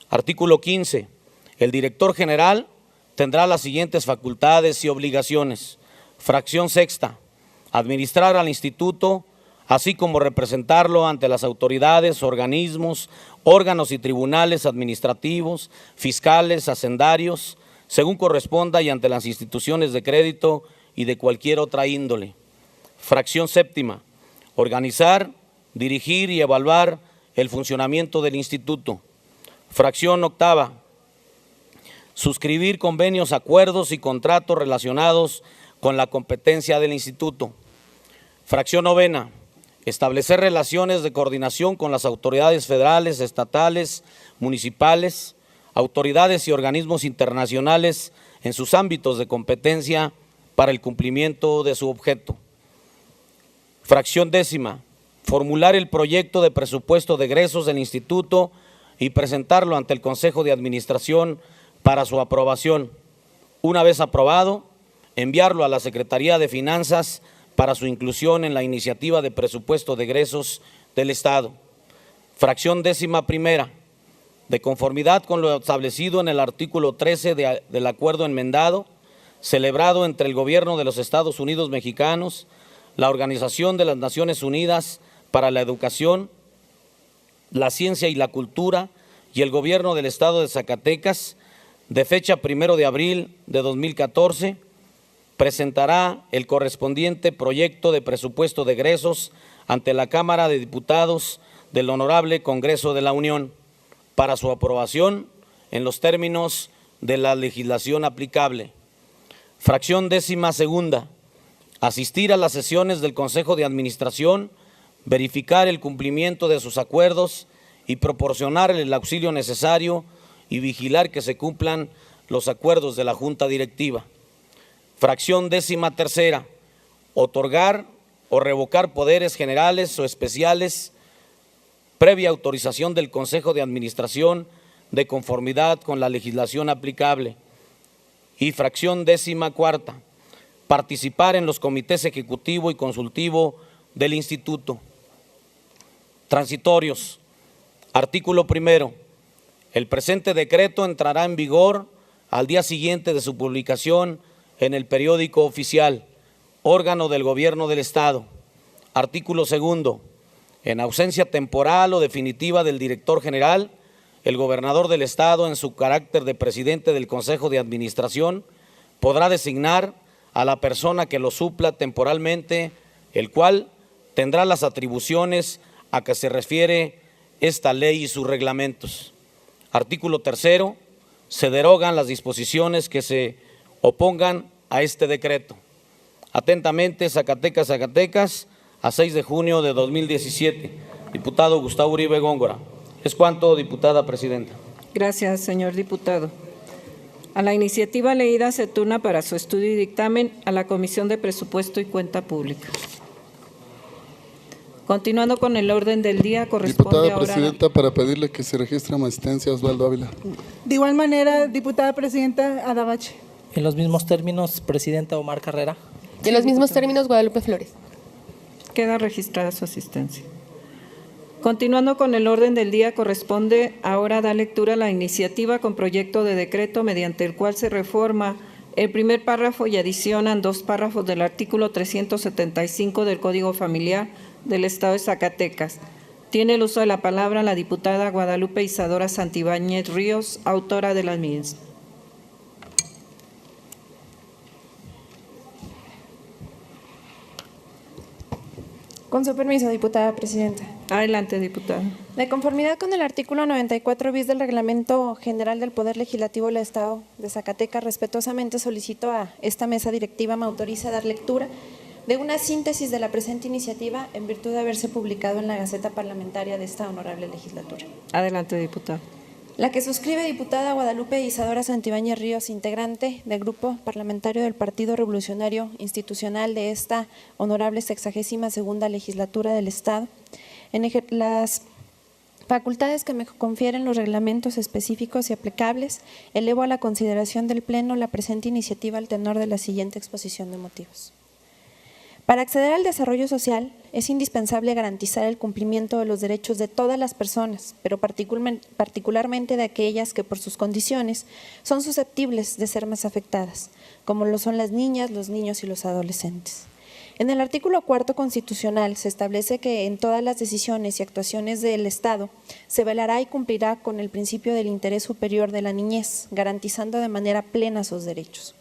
Artículo 15. El director general tendrá las siguientes facultades y obligaciones. Fracción sexta. Administrar al instituto, así como representarlo ante las autoridades, organismos, órganos y tribunales administrativos, fiscales, hacendarios, según corresponda y ante las instituciones de crédito y de cualquier otra índole. Fracción séptima. organizar, dirigir y evaluar el funcionamiento del instituto. Fracción octava, suscribir convenios, acuerdos y contratos relacionados con la competencia del instituto. Fracción novena, establecer relaciones de coordinación con las autoridades federales, estatales, municipales, autoridades y organismos internacionales en sus ámbitos de competencia para el cumplimiento de su objeto. Fracción décima, formular el proyecto de presupuesto de egresos del instituto y presentarlo ante el Consejo de Administración para su aprobación. Una vez aprobado, enviarlo a la Secretaría de Finanzas para su inclusión en la iniciativa de presupuesto de egresos del Estado. Fracción décima primera, de conformidad con lo establecido en el artículo 13 del acuerdo enmendado, celebrado entre el Gobierno de los Estados Unidos Mexicanos, la Organización de las Naciones Unidas para la Educación, la Ciencia y la Cultura y el Gobierno del Estado de Zacatecas, de fecha 1 de abril de 2014, presentará el correspondiente proyecto de presupuesto de egresos ante la Cámara de Diputados del Honorable Congreso de la Unión para su aprobación en los términos de la legislación aplicable. Fracción décima segunda, asistir a las sesiones del Consejo de Administración, verificar el cumplimiento de sus acuerdos y proporcionar el auxilio necesario y vigilar que se cumplan los acuerdos de la Junta Directiva. Fracción décima tercera, otorgar o revocar poderes generales o especiales previa autorización del Consejo de Administración de conformidad con la legislación aplicable. Y fracción décima cuarta, participar en los comités ejecutivo y consultivo del instituto. Transitorios. Artículo primero. El presente decreto entrará en vigor al día siguiente de su publicación en el periódico oficial, órgano del Gobierno del Estado. Artículo segundo. En ausencia temporal o definitiva del director general, el gobernador del Estado, en su carácter de presidente del Consejo de Administración, podrá designar a la persona que lo supla temporalmente, el cual tendrá las atribuciones a que se refiere esta ley y sus reglamentos. Artículo tercero. Se derogan las disposiciones que se opongan a este decreto. Atentamente, Zacatecas, Zacatecas, a 6 de junio de 2017. Diputado Gustavo Uribe Góngora. Es cuanto, diputada presidenta. Gracias, señor diputado. A la iniciativa leída se turna para su estudio y dictamen a la Comisión de Presupuesto y Cuenta Pública. Continuando con el orden del día, corresponde diputada ahora… presidenta, para pedirle que se registre mi asistencia a Osvaldo Ávila. De igual manera, diputada presidenta Adabache. En los mismos términos, presidenta Omar Carrera. En los mismos términos, Guadalupe Flores. Queda registrada su asistencia. Continuando con el orden del día, corresponde ahora dar lectura a la iniciativa con proyecto de decreto mediante el cual se reforma el primer párrafo y adicionan 2 párrafos del artículo 375 del Código Familiar del Estado de Zacatecas. Tiene el uso de la palabra la diputada Guadalupe Isadora Santibáñez Ríos, autora de las mismas. Con su permiso, diputada presidenta. Adelante, diputada. De conformidad con el artículo 94 bis del Reglamento General del Poder Legislativo del Estado de Zacatecas, respetuosamente solicito a esta mesa directiva me autorice a dar lectura de una síntesis de la presente iniciativa en virtud de haberse publicado en la Gaceta Parlamentaria de esta honorable legislatura. Adelante, diputada. La que suscribe diputada Guadalupe Isadora Santibáñez Ríos, integrante del Grupo Parlamentario del Partido Revolucionario Institucional de esta honorable 62ª legislatura del Estado, en las facultades que me confieren los reglamentos específicos y aplicables, elevo a la consideración del Pleno la presente iniciativa al tenor de la siguiente exposición de motivos. Para acceder al desarrollo social es indispensable garantizar el cumplimiento de los derechos de todas las personas, pero particularmente de aquellas que por sus condiciones son susceptibles de ser más afectadas, como lo son las niñas, los niños y los adolescentes. En el artículo 4 constitucional se establece que en todas las decisiones y actuaciones del Estado se velará y cumplirá con el principio del interés superior de la niñez, garantizando de manera plena sus derechos.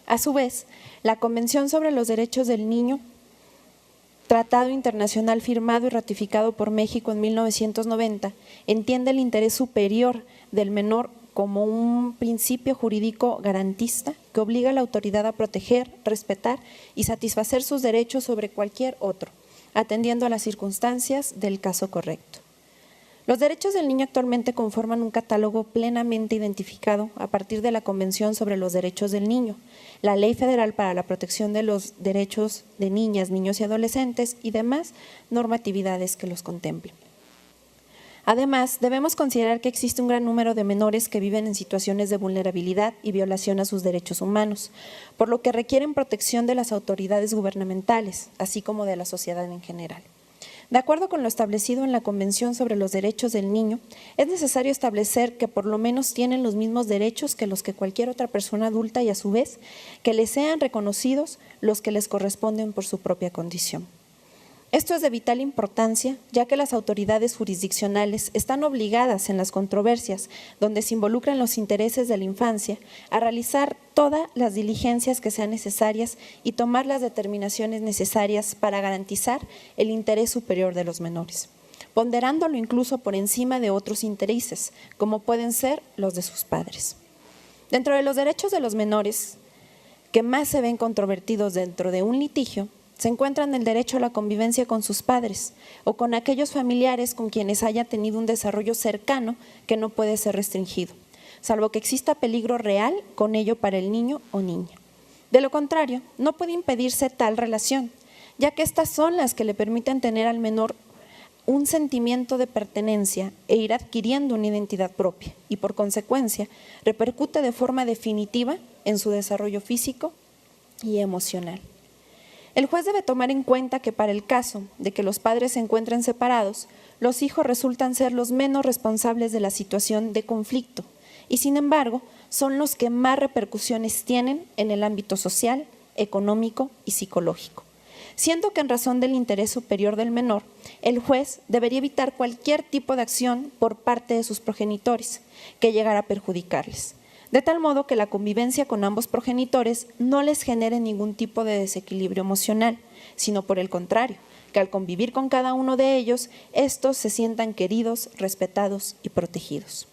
A su vez, la Convención sobre los Derechos del Niño tratado internacional firmado y ratificado por México en 1990, entiende el interés superior del menor como un principio jurídico garantista que obliga a la autoridad a proteger, respetar y satisfacer sus derechos sobre cualquier otro, atendiendo a las circunstancias del caso correcto. Los derechos del niño actualmente conforman un catálogo plenamente identificado a partir de la Convención sobre los Derechos del Niño, la Ley Federal para la Protección de los Derechos de Niñas, Niños y Adolescentes y demás normatividades que los contemplen. Además, debemos considerar que existe un gran número de menores que viven en situaciones de vulnerabilidad y violación a sus derechos humanos, por lo que requieren protección de las autoridades gubernamentales, así como de la sociedad en general. De acuerdo con lo establecido en la Convención sobre los Derechos del Niño, es necesario establecer que por lo menos tienen los mismos derechos que los que cualquier otra persona adulta y a su vez que les sean reconocidos los que les corresponden por su propia condición. Esto es de vital importancia, ya que las autoridades jurisdiccionales están obligadas en las controversias donde se involucran los intereses de la infancia a realizar todas las diligencias que sean necesarias y tomar las determinaciones necesarias para garantizar el interés superior de los menores, ponderándolo incluso por encima de otros intereses, como pueden ser los de sus padres. Dentro de los derechos de los menores que más se ven controvertidos dentro de un litigio, se encuentran el derecho a la convivencia con sus padres o con aquellos familiares con quienes haya tenido un desarrollo cercano que no puede ser restringido, salvo que exista peligro real con ello para el niño o niña. De lo contrario, no puede impedirse tal relación, ya que estas son las que le permiten tener al menor un sentimiento de pertenencia e ir adquiriendo una identidad propia y, por consecuencia, repercute de forma definitiva en su desarrollo físico y emocional. El juez debe tomar en cuenta que para el caso de que los padres se encuentren separados, los hijos resultan ser los menos responsables de la situación de conflicto y, sin embargo, son los que más repercusiones tienen en el ámbito social, económico y psicológico. Siendo que en razón del interés superior del menor, el juez debería evitar cualquier tipo de acción por parte de sus progenitores que llegara a perjudicarles, de tal modo que la convivencia con ambos progenitores no les genere ningún tipo de desequilibrio emocional, sino por el contrario, que al convivir con cada uno de ellos, estos se sientan queridos, respetados y protegidos.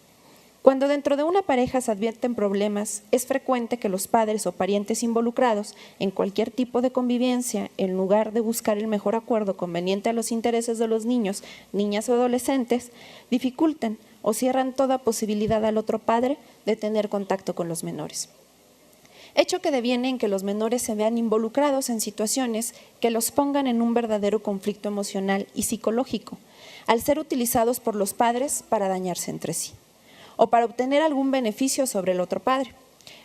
Cuando dentro de una pareja se advierten problemas, es frecuente que los padres o parientes involucrados en cualquier tipo de convivencia, en lugar de buscar el mejor acuerdo conveniente a los intereses de los niños, niñas o adolescentes, dificulten o cierran toda posibilidad al otro padre de tener contacto con los menores. Hecho que deviene en que los menores se vean involucrados en situaciones que los pongan en un verdadero conflicto emocional y psicológico, al ser utilizados por los padres para dañarse entre sí, o para obtener algún beneficio sobre el otro padre.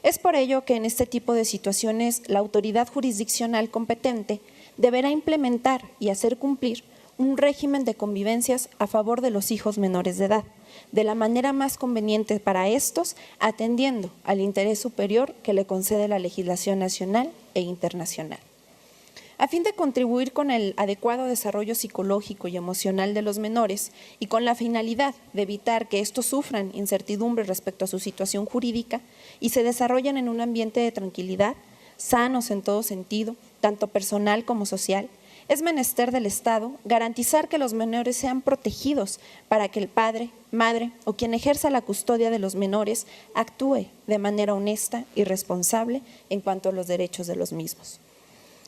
Es por ello que en este tipo de situaciones la autoridad jurisdiccional competente deberá implementar y hacer cumplir un régimen de convivencias a favor de los hijos menores de edad, de la manera más conveniente para estos, atendiendo al interés superior que le concede la legislación nacional e internacional. A fin de contribuir con el adecuado desarrollo psicológico y emocional de los menores y con la finalidad de evitar que estos sufran incertidumbre respecto a su situación jurídica y se desarrollen en un ambiente de tranquilidad, sanos en todo sentido, tanto personal como social, es menester del Estado garantizar que los menores sean protegidos para que el padre, madre o quien ejerza la custodia de los menores actúe de manera honesta y responsable en cuanto a los derechos de los mismos.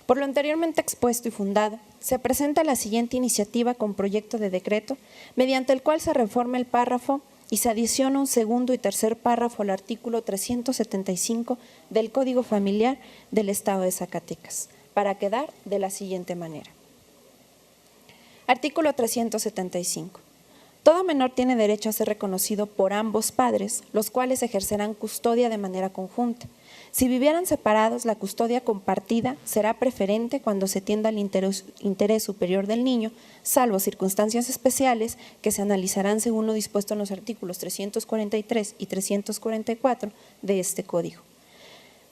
Por lo anteriormente expuesto y fundado, se presenta la siguiente iniciativa con proyecto de decreto, mediante el cual se reforma el párrafo y se adiciona un segundo y tercer párrafo al artículo 375 del Código Familiar del Estado de Zacatecas, para quedar de la siguiente manera. Artículo 375. Todo menor tiene derecho a ser reconocido por ambos padres, los cuales ejercerán custodia de manera conjunta. Si vivieran separados, la custodia compartida será preferente cuando se tienda al interés superior del niño, salvo circunstancias especiales que se analizarán según lo dispuesto en los artículos 343 y 344 de este Código.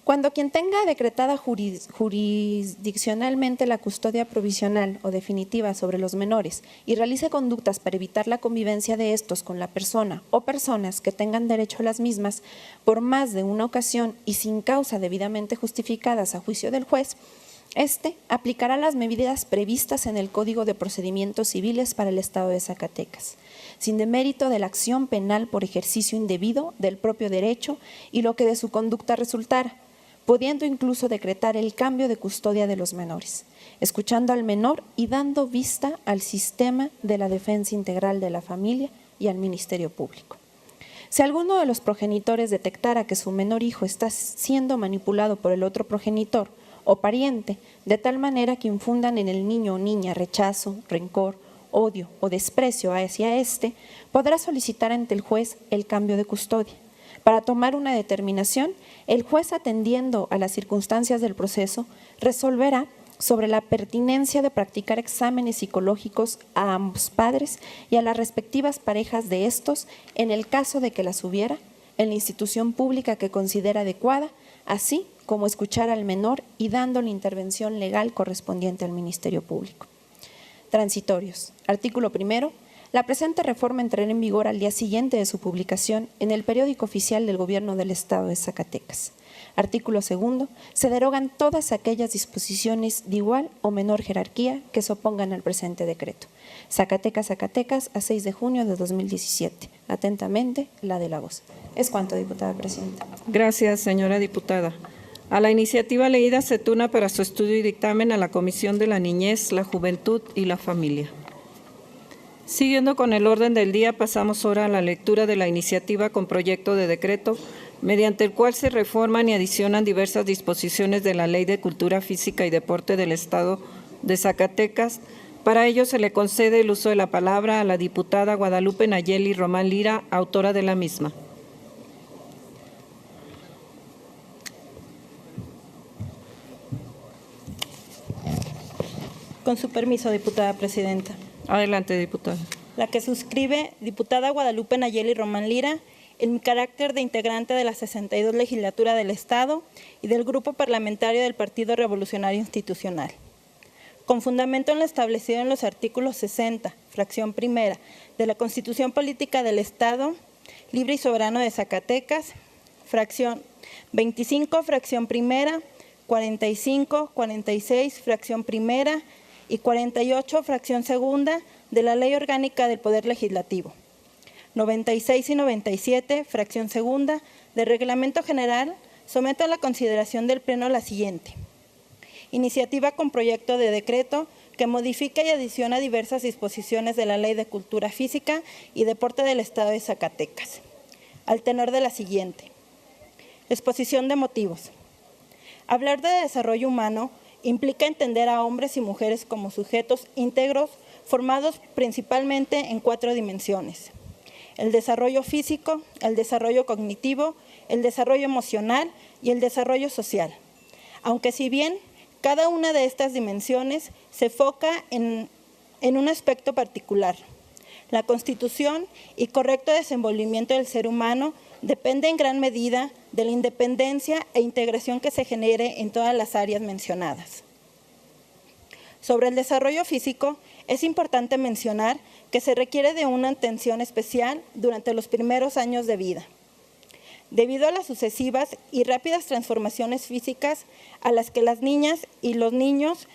Cuando quien tenga decretada jurisdiccionalmente la custodia provisional o definitiva sobre los menores y realice conductas para evitar la convivencia de estos con la persona o personas que tengan derecho a las mismas por más de una ocasión y sin causa debidamente justificadas a juicio del juez, Este aplicará las medidas previstas en el Código de Procedimientos Civiles para el Estado de Zacatecas, sin demérito de la acción penal por ejercicio indebido del propio derecho y lo que de su conducta resultara, pudiendo incluso decretar el cambio de custodia de los menores, escuchando al menor y dando vista al sistema de la defensa integral de la familia y al Ministerio Público. Si alguno de los progenitores detectara que su menor hijo está siendo manipulado por el otro progenitor o pariente, de tal manera que infundan en el niño o niña rechazo, rencor, odio o desprecio hacia éste, podrá solicitar ante el juez el cambio de custodia. Para tomar una determinación, el juez, atendiendo a las circunstancias del proceso, resolverá sobre la pertinencia de practicar exámenes psicológicos a ambos padres y a las respectivas parejas de estos, en el caso de que las hubiera, en la institución pública que considera adecuada, así como escuchar al menor y dando la intervención legal correspondiente al Ministerio Público. Transitorios. Artículo 1. La presente reforma entrará en vigor al día siguiente de su publicación en el Periódico Oficial del Gobierno del Estado de Zacatecas. Artículo 2. Se derogan todas aquellas disposiciones de igual o menor jerarquía que se opongan al presente decreto. Zacatecas, Zacatecas, a 6 de junio de 2017. Atentamente, la de la voz. Es cuanto, diputada presidenta. Gracias, señora diputada. A la iniciativa leída se turna para su estudio y dictamen a la Comisión de la Niñez, la Juventud y la Familia. Siguiendo con el orden del día, pasamos ahora a la lectura de la iniciativa con proyecto de decreto, mediante el cual se reforman y adicionan diversas disposiciones de la Ley de Cultura Física y Deporte del Estado de Zacatecas. Para ello se le concede el uso de la palabra a la diputada Guadalupe Nayeli Román Lira, autora de la misma. Con su permiso, diputada presidenta. Adelante, diputada. La que suscribe, diputada Guadalupe Nayeli Román Lira, en mi carácter de integrante de la 62 Legislatura del Estado y del Grupo Parlamentario del Partido Revolucionario Institucional. Con fundamento en lo establecido en los artículos 60, fracción primera, de la Constitución Política del Estado Libre y Soberano de Zacatecas, fracción 25, fracción primera, 45, 46, fracción primera y 48, fracción segunda, de la Ley Orgánica del Poder Legislativo. 96 y 97, fracción segunda, del Reglamento General, someto a la consideración del Pleno la siguiente. Iniciativa con proyecto de decreto que modifica y adiciona diversas disposiciones de la Ley de Cultura Física y Deporte del Estado de Zacatecas. Al tenor de la siguiente. Exposición de motivos. Hablar de desarrollo humano implica entender a hombres y mujeres como sujetos íntegros formados principalmente en 4 dimensiones: el desarrollo físico, el desarrollo cognitivo, el desarrollo emocional y el desarrollo social. Aunque si bien cada una de estas dimensiones se enfoca en un aspecto particular, la constitución y correcto desenvolvimiento del ser humano depende en gran medida de la independencia e integración que se genere en todas las áreas mencionadas. Sobre el desarrollo físico, es importante mencionar que se requiere de una atención especial durante los primeros años de vida, debido a las sucesivas y rápidas transformaciones físicas a las que las niñas y los niños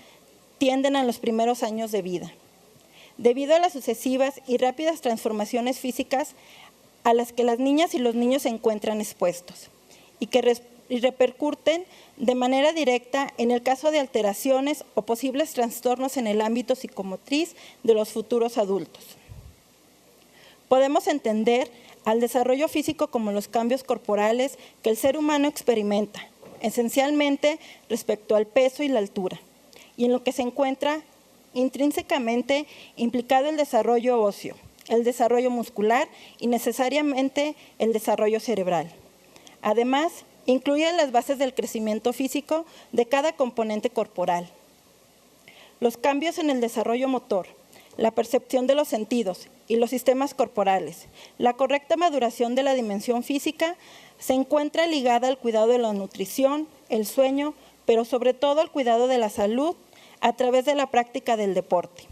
tienden en los primeros años de vida. Debido a las sucesivas y rápidas transformaciones físicas a las que las niñas y los niños se encuentran expuestos y que repercuten de manera directa en el caso de alteraciones o posibles trastornos en el ámbito psicomotriz de los futuros adultos. Podemos entender al desarrollo físico como los cambios corporales que el ser humano experimenta, esencialmente respecto al peso y la altura, y en lo que se encuentra intrínsecamente implicado el desarrollo óseo, el desarrollo muscular y necesariamente el desarrollo cerebral. Además, incluye las bases del crecimiento físico de cada componente corporal. Los cambios en el desarrollo motor, la percepción de los sentidos y los sistemas corporales, la correcta maduración de la dimensión física se encuentra ligada al cuidado de la nutrición, el sueño, pero sobre todo al cuidado de la salud a través de la práctica del deporte.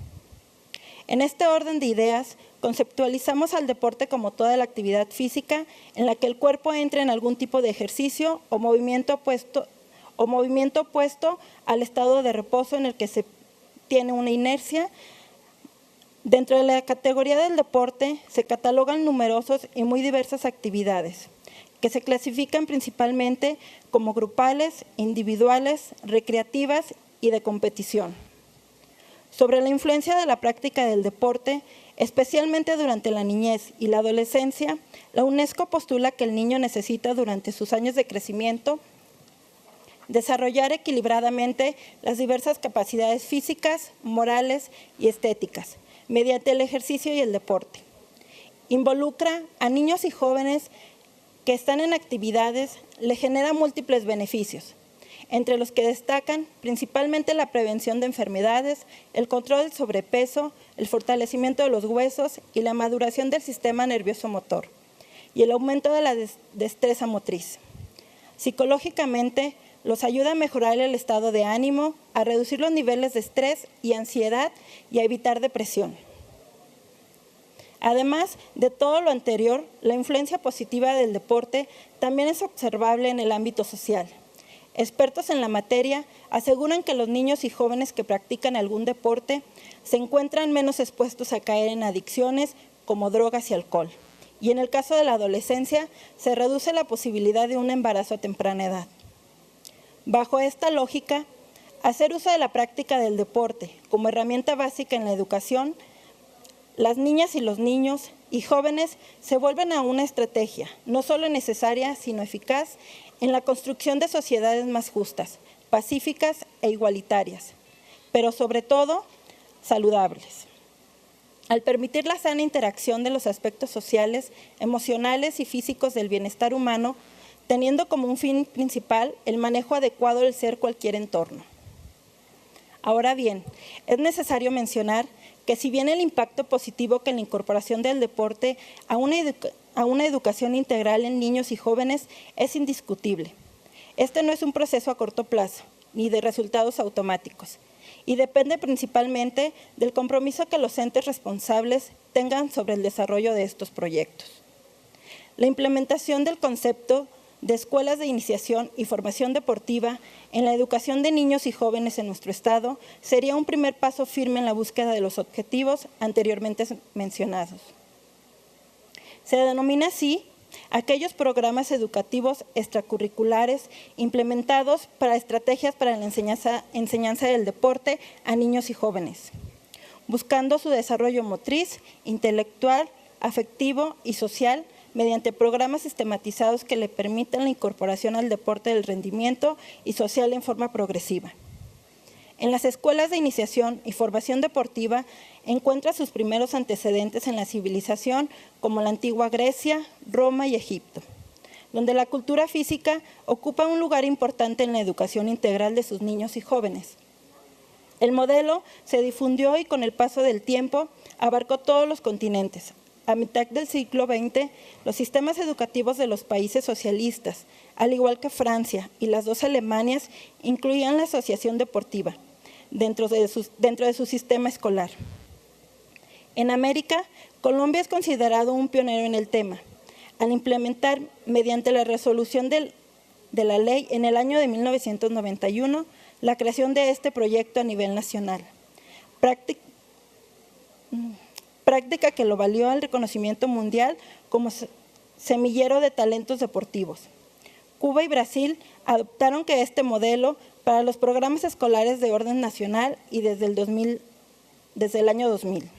En este orden de ideas, conceptualizamos al deporte como toda la actividad física en la que el cuerpo entra en algún tipo de ejercicio o movimiento o movimiento opuesto al estado de reposo en el que se tiene una inercia. Dentro de la categoría del deporte se catalogan numerosos y muy diversas actividades, que se clasifican principalmente como grupales, individuales, recreativas y de competición. Sobre la influencia de la práctica del deporte, especialmente durante la niñez y la adolescencia, la UNESCO postula que el niño necesita durante sus años de crecimiento desarrollar equilibradamente las diversas capacidades físicas, morales y estéticas, mediante el ejercicio y el deporte. Involucra a niños y jóvenes que están en actividades, le genera múltiples beneficios, entre los que destacan principalmente la prevención de enfermedades, el control del sobrepeso, el fortalecimiento de los huesos y la maduración del sistema nervioso motor, y el aumento de la destreza motriz. Psicológicamente, los ayuda a mejorar el estado de ánimo, a reducir los niveles de estrés y ansiedad y a evitar depresión. Además de todo lo anterior, la influencia positiva del deporte también es observable en el ámbito social. Expertos en la materia aseguran que los niños y jóvenes que practican algún deporte se encuentran menos expuestos a caer en adicciones como drogas y alcohol. Y en el caso de la adolescencia, se reduce la posibilidad de un embarazo a temprana edad. Bajo esta lógica, hacer uso de la práctica del deporte como herramienta básica en la educación, las niñas y los niños y jóvenes se vuelven a una estrategia, no solo necesaria, sino eficaz, en la construcción de sociedades más justas, pacíficas e igualitarias, pero sobre todo saludables. Al permitir la sana interacción de los aspectos sociales, emocionales y físicos del bienestar humano, teniendo como un fin principal el manejo adecuado del ser cualquier entorno. Ahora bien, es necesario mencionar que si bien el impacto positivo que la incorporación del deporte a una educación integral en niños y jóvenes es indiscutible, este no es un proceso a corto plazo ni de resultados automáticos y depende principalmente del compromiso que los entes responsables tengan sobre el desarrollo de estos proyectos. La implementación del concepto de escuelas de iniciación y formación deportiva en la educación de niños y jóvenes en nuestro Estado sería un primer paso firme en la búsqueda de los objetivos anteriormente mencionados. Se denomina así aquellos programas educativos extracurriculares implementados para estrategias para la enseñanza del deporte a niños y jóvenes, buscando su desarrollo motriz, intelectual, afectivo y social, mediante programas sistematizados que le permitan la incorporación al deporte del rendimiento y social en forma progresiva. En las escuelas de iniciación y formación deportiva encuentra sus primeros antecedentes en la civilización como la antigua Grecia, Roma y Egipto, donde la cultura física ocupa un lugar importante en la educación integral de sus niños y jóvenes. El modelo se difundió y con el paso del tiempo abarcó todos los continentes. A mitad del siglo XX, los sistemas educativos de los países socialistas, al igual que Francia y las dos Alemanias, incluían la asociación deportiva dentro de su sistema escolar. En América, Colombia es considerado un pionero en el tema, al implementar, mediante la resolución de la ley en el año de 1991, la creación de este proyecto a nivel nacional. Práctica que lo valió al reconocimiento mundial como semillero de talentos deportivos. Cuba y Brasil adoptaron este modelo para los programas escolares de orden nacional y desde el año 2000.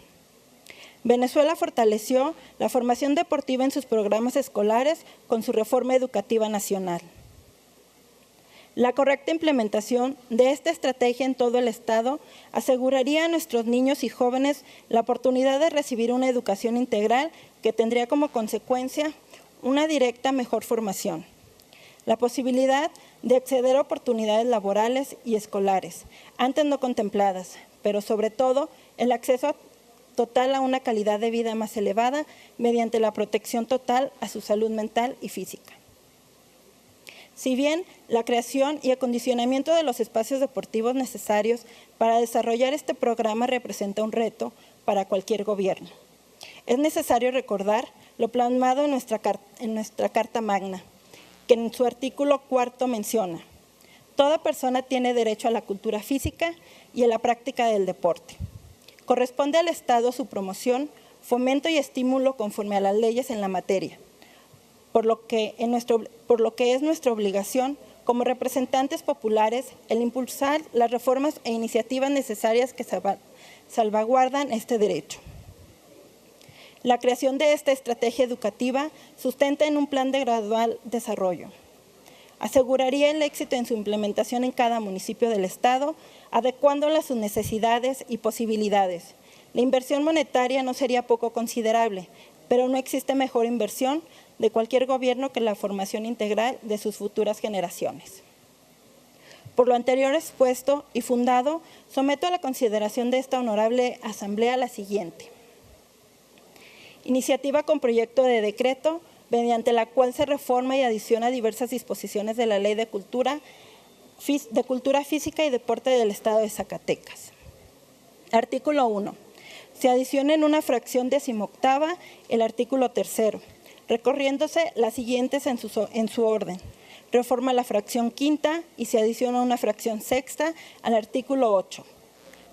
Venezuela fortaleció la formación deportiva en sus programas escolares con su reforma educativa nacional. La correcta implementación de esta estrategia en todo el Estado aseguraría a nuestros niños y jóvenes la oportunidad de recibir una educación integral que tendría como consecuencia una directa mejor formación, la posibilidad de acceder a oportunidades laborales y escolares, antes no contempladas, pero sobre todo el acceso total a una calidad de vida más elevada mediante la protección total a su salud mental y física. Si bien la creación y acondicionamiento de los espacios deportivos necesarios para desarrollar este programa representa un reto para cualquier gobierno, es necesario recordar lo plasmado en nuestra Carta Magna, que en su artículo 4 menciona: Toda persona tiene derecho a la cultura física y a la práctica del deporte. Corresponde al Estado su promoción, fomento y estímulo conforme a las leyes en la materia, por lo que es nuestra obligación como representantes populares el impulsar las reformas e iniciativas necesarias que salvaguardan este derecho. La creación de esta estrategia educativa sustenta en un plan de gradual desarrollo. Aseguraría el éxito en su implementación en cada municipio del Estado, adecuándola a sus necesidades y posibilidades. La inversión monetaria no sería poco considerable, pero no existe mejor inversión de cualquier gobierno que la formación integral de sus futuras generaciones. Por lo anterior expuesto y fundado, someto a la consideración de esta honorable Asamblea la siguiente. Iniciativa con proyecto de decreto, mediante la cual se reforma y adiciona diversas disposiciones de la Ley de Cultura Física y Deporte del Estado de Zacatecas. Artículo 1. Se adiciona en una fracción 18ª el artículo 3º, recorriéndose las siguientes en su orden. Reforma la fracción 5ª y se adiciona una fracción 6ª al artículo 8,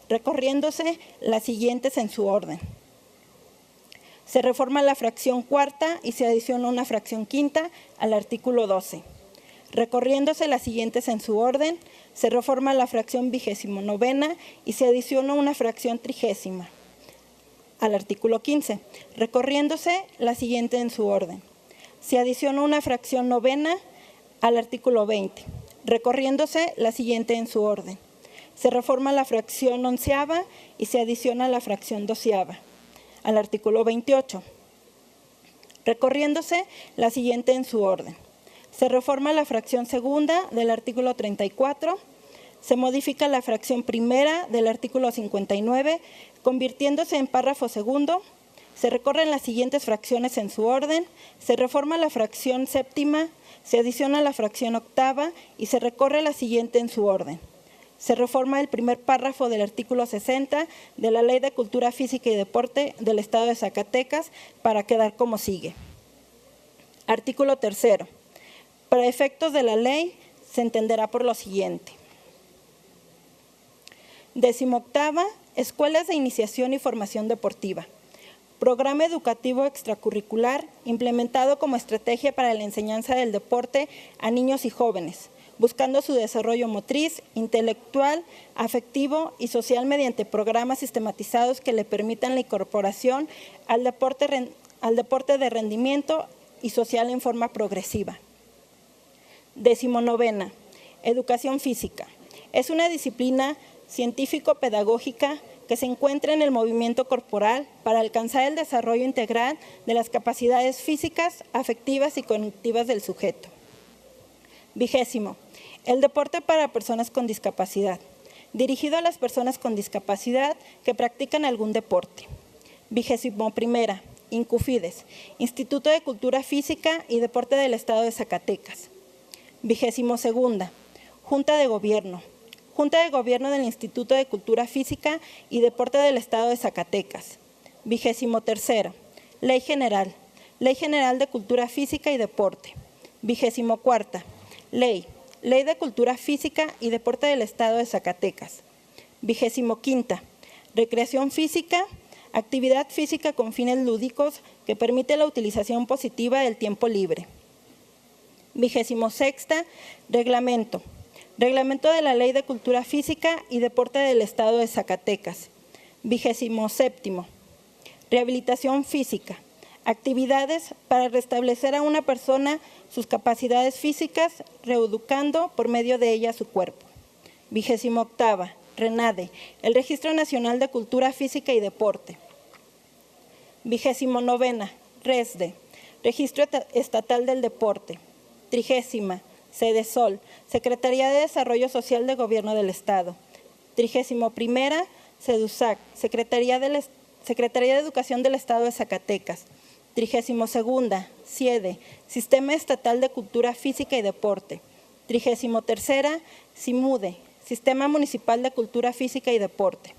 recorriéndose las siguientes en su orden. Se reforma la fracción 4ª y se adiciona una fracción 5ª al artículo 12. Recorriéndose las siguientes en su orden, se reforma la fracción 29ª y se adiciona una fracción 30ª al artículo 15, recorriéndose la siguiente en su orden. Se adiciona una fracción 9ª al artículo 20, recorriéndose la siguiente en su orden. Se reforma la fracción 11ª y se adiciona la fracción 12ª al artículo 28, recorriéndose la siguiente en su orden. Se reforma la fracción 2ª del artículo 34, se modifica la fracción 1ª del artículo 59, convirtiéndose en párrafo 2º, se recorren las siguientes fracciones en su orden, se reforma la fracción 7ª, se adiciona la fracción 8ª y se recorre la siguiente en su orden. Se reforma el primer párrafo del artículo 60 de la Ley de Cultura Física y Deporte del Estado de Zacatecas para quedar como sigue. Artículo 3º. Para efectos de la ley se entenderá por lo siguiente. 18ª, Escuelas de Iniciación y Formación Deportiva. Programa educativo extracurricular implementado como estrategia para la enseñanza del deporte a niños y jóvenes, buscando su desarrollo motriz, intelectual, afectivo y social mediante programas sistematizados que le permitan la incorporación al deporte de rendimiento y social en forma progresiva. 19ª, Educación Física. Es una disciplina científico-pedagógica que se encuentra en el movimiento corporal para alcanzar el desarrollo integral de las capacidades físicas, afectivas y cognitivas del sujeto. 20º, el deporte para personas con discapacidad, dirigido a las personas con discapacidad que practican algún deporte. 21ª, INCUFIDES, Instituto de Cultura Física y Deporte del Estado de Zacatecas. 22ª, Junta de Gobierno. Junta de Gobierno del Instituto de Cultura Física y Deporte del Estado de Zacatecas. 23º, Ley General. Ley General de Cultura Física y Deporte. 24ª, Ley de Cultura Física y Deporte del Estado de Zacatecas. 25ª, Recreación Física, actividad física con fines lúdicos que permite la utilización positiva del tiempo libre. 26ª, Reglamento. Reglamento de la Ley de Cultura Física y Deporte del Estado de Zacatecas. 27º, Rehabilitación Física. Actividades para restablecer a una persona sus capacidades físicas, reeducando por medio de ella su cuerpo. 28ª, RENADE, el Registro Nacional de Cultura Física y Deporte. 29ª, RESDE, Registro Estatal del Deporte. 30ª, SEDESOL, Secretaría de Desarrollo Social de Gobierno del Estado. 31ª, SEDUSAC, Secretaría de Educación del Estado de Zacatecas. 32ª, SIEDE, Sistema Estatal de Cultura Física y Deporte. 33ª, SIMUDE, Sistema Municipal de Cultura Física y Deporte.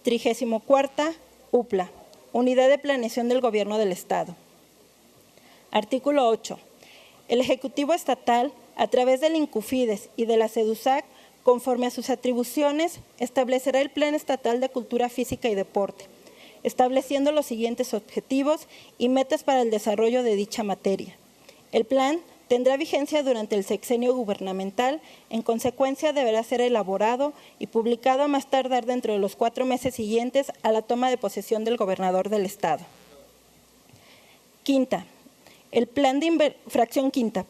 34ª, UPLA, Unidad de Planeación del Gobierno del Estado. Artículo 8. El Ejecutivo Estatal, a través del INCUFIDES y de la SEDUSAC, conforme a sus atribuciones, establecerá el Plan Estatal de Cultura Física y Deporte, estableciendo los siguientes objetivos y metas para el desarrollo de dicha materia. El plan tendrá vigencia durante el sexenio gubernamental, en consecuencia deberá ser elaborado y publicado a más tardar dentro de los 4 meses siguientes a la toma de posesión del gobernador del Estado. Fracción quinta.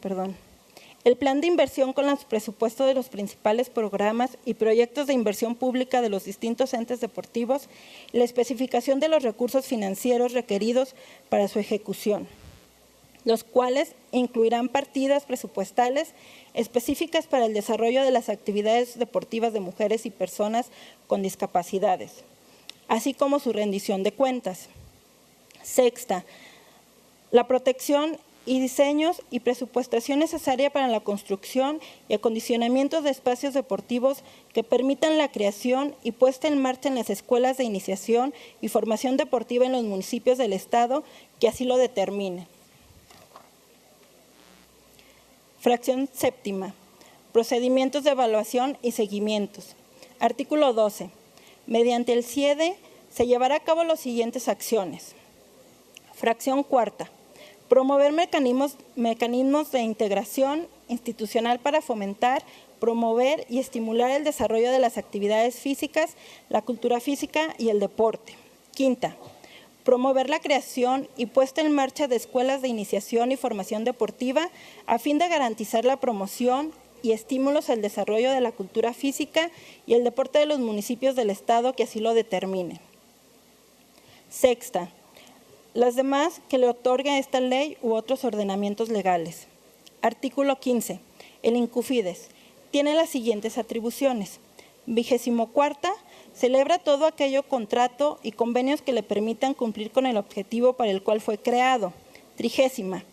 El plan de inversión con los presupuestos de los principales programas y proyectos de inversión pública de los distintos entes deportivos y la especificación de los recursos financieros requeridos para su ejecución, los cuales incluirán partidas presupuestales específicas para el desarrollo de las actividades deportivas de mujeres y personas con discapacidades, así como su rendición de cuentas. Sexta, la protección y diseños y presupuestación necesaria para la construcción y acondicionamiento de espacios deportivos que permitan la creación y puesta en marcha en las escuelas de iniciación y formación deportiva en los municipios del Estado que así lo determinen. Fracción séptima. Procedimientos de evaluación y seguimientos. Artículo 12. Mediante el CIEDE se llevará a cabo las siguientes acciones. Fracción cuarta. Promover mecanismos de integración institucional para fomentar, promover y estimular el desarrollo de las actividades físicas, la cultura física y el deporte. Quinta. Promover la creación y puesta en marcha de escuelas de iniciación y formación deportiva a fin de garantizar la promoción y estímulos al desarrollo de la cultura física y el deporte de los municipios del Estado que así lo determinen. Sexta. Las demás que le otorga esta ley u otros ordenamientos legales. Artículo 15. El INCUFIDES tiene las siguientes atribuciones. 24. Celebra todo aquello contrato y convenios que le permitan cumplir con el objetivo para el cual fue creado. 30.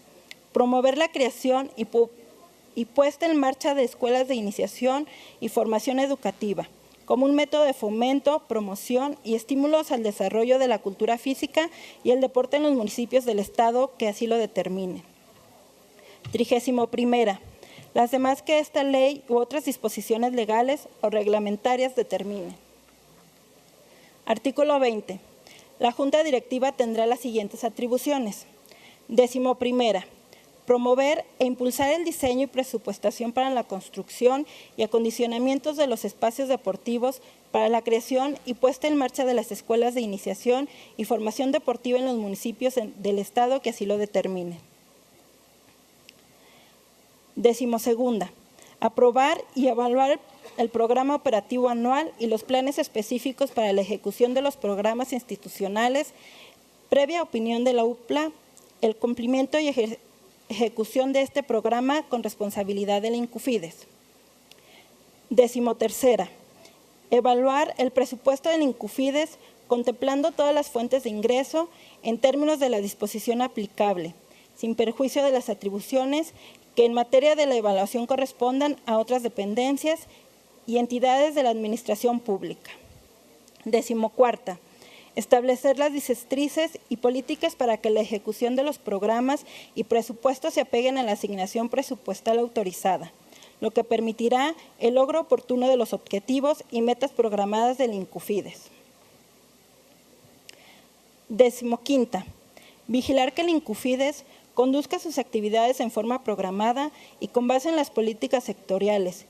Promover la creación y puesta en marcha de escuelas de iniciación y formación educativa, como un método de fomento, promoción y estímulos al desarrollo de la cultura física y el deporte en los municipios del Estado que así lo determine. 31. Las demás que esta ley u otras disposiciones legales o reglamentarias determinen. Artículo 20. La Junta Directiva tendrá las siguientes atribuciones. 11. Promover e impulsar el diseño y presupuestación para la construcción y acondicionamientos de los espacios deportivos para la creación y puesta en marcha de las escuelas de iniciación y formación deportiva en los municipios del Estado que así lo determine. 12. Aprobar y evaluar el programa operativo anual y los planes específicos para la ejecución de los programas institucionales, previa opinión de la UPLA, el cumplimiento y ejecución de este programa con responsabilidad del INCUFIDES. 13. Evaluar el presupuesto del INCUFIDES contemplando todas las fuentes de ingreso en términos de la disposición aplicable, sin perjuicio de las atribuciones que en materia de la evaluación correspondan a otras dependencias y entidades de la administración pública. 14. Establecer las directrices y políticas para que la ejecución de los programas y presupuestos se apeguen a la asignación presupuestal autorizada, lo que permitirá el logro oportuno de los objetivos y metas programadas del INCUFIDES. 15. Vigilar que el INCUFIDES conduzca sus actividades en forma programada y con base en las políticas sectoriales,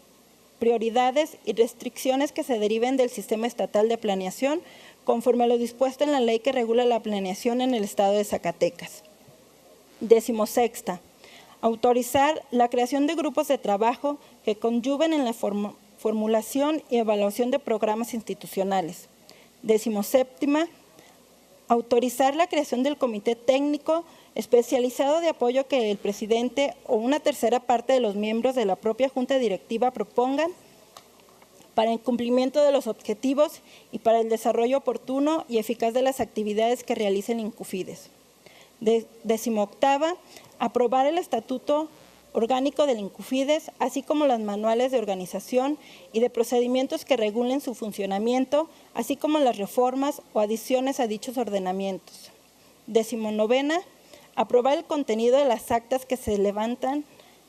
prioridades y restricciones que se deriven del Sistema Estatal de Planeación, conforme a lo dispuesto en la ley que regula la planeación en el Estado de Zacatecas. 16. Autorizar la creación de grupos de trabajo que conyuguen en la formulación y evaluación de programas institucionales. 17. Autorizar la creación del comité técnico especializado de apoyo que el presidente o una tercera parte de los miembros de la propia Junta Directiva propongan para el cumplimiento de los objetivos y para el desarrollo oportuno y eficaz de las actividades que realicen INCUFIDES. 18. Aprobar el estatuto orgánico del INCUFIDES, así como los manuales de organización y de procedimientos que regulen su funcionamiento, así como las reformas o adiciones a dichos ordenamientos. 19. Aprobar el contenido de las actas que se levantan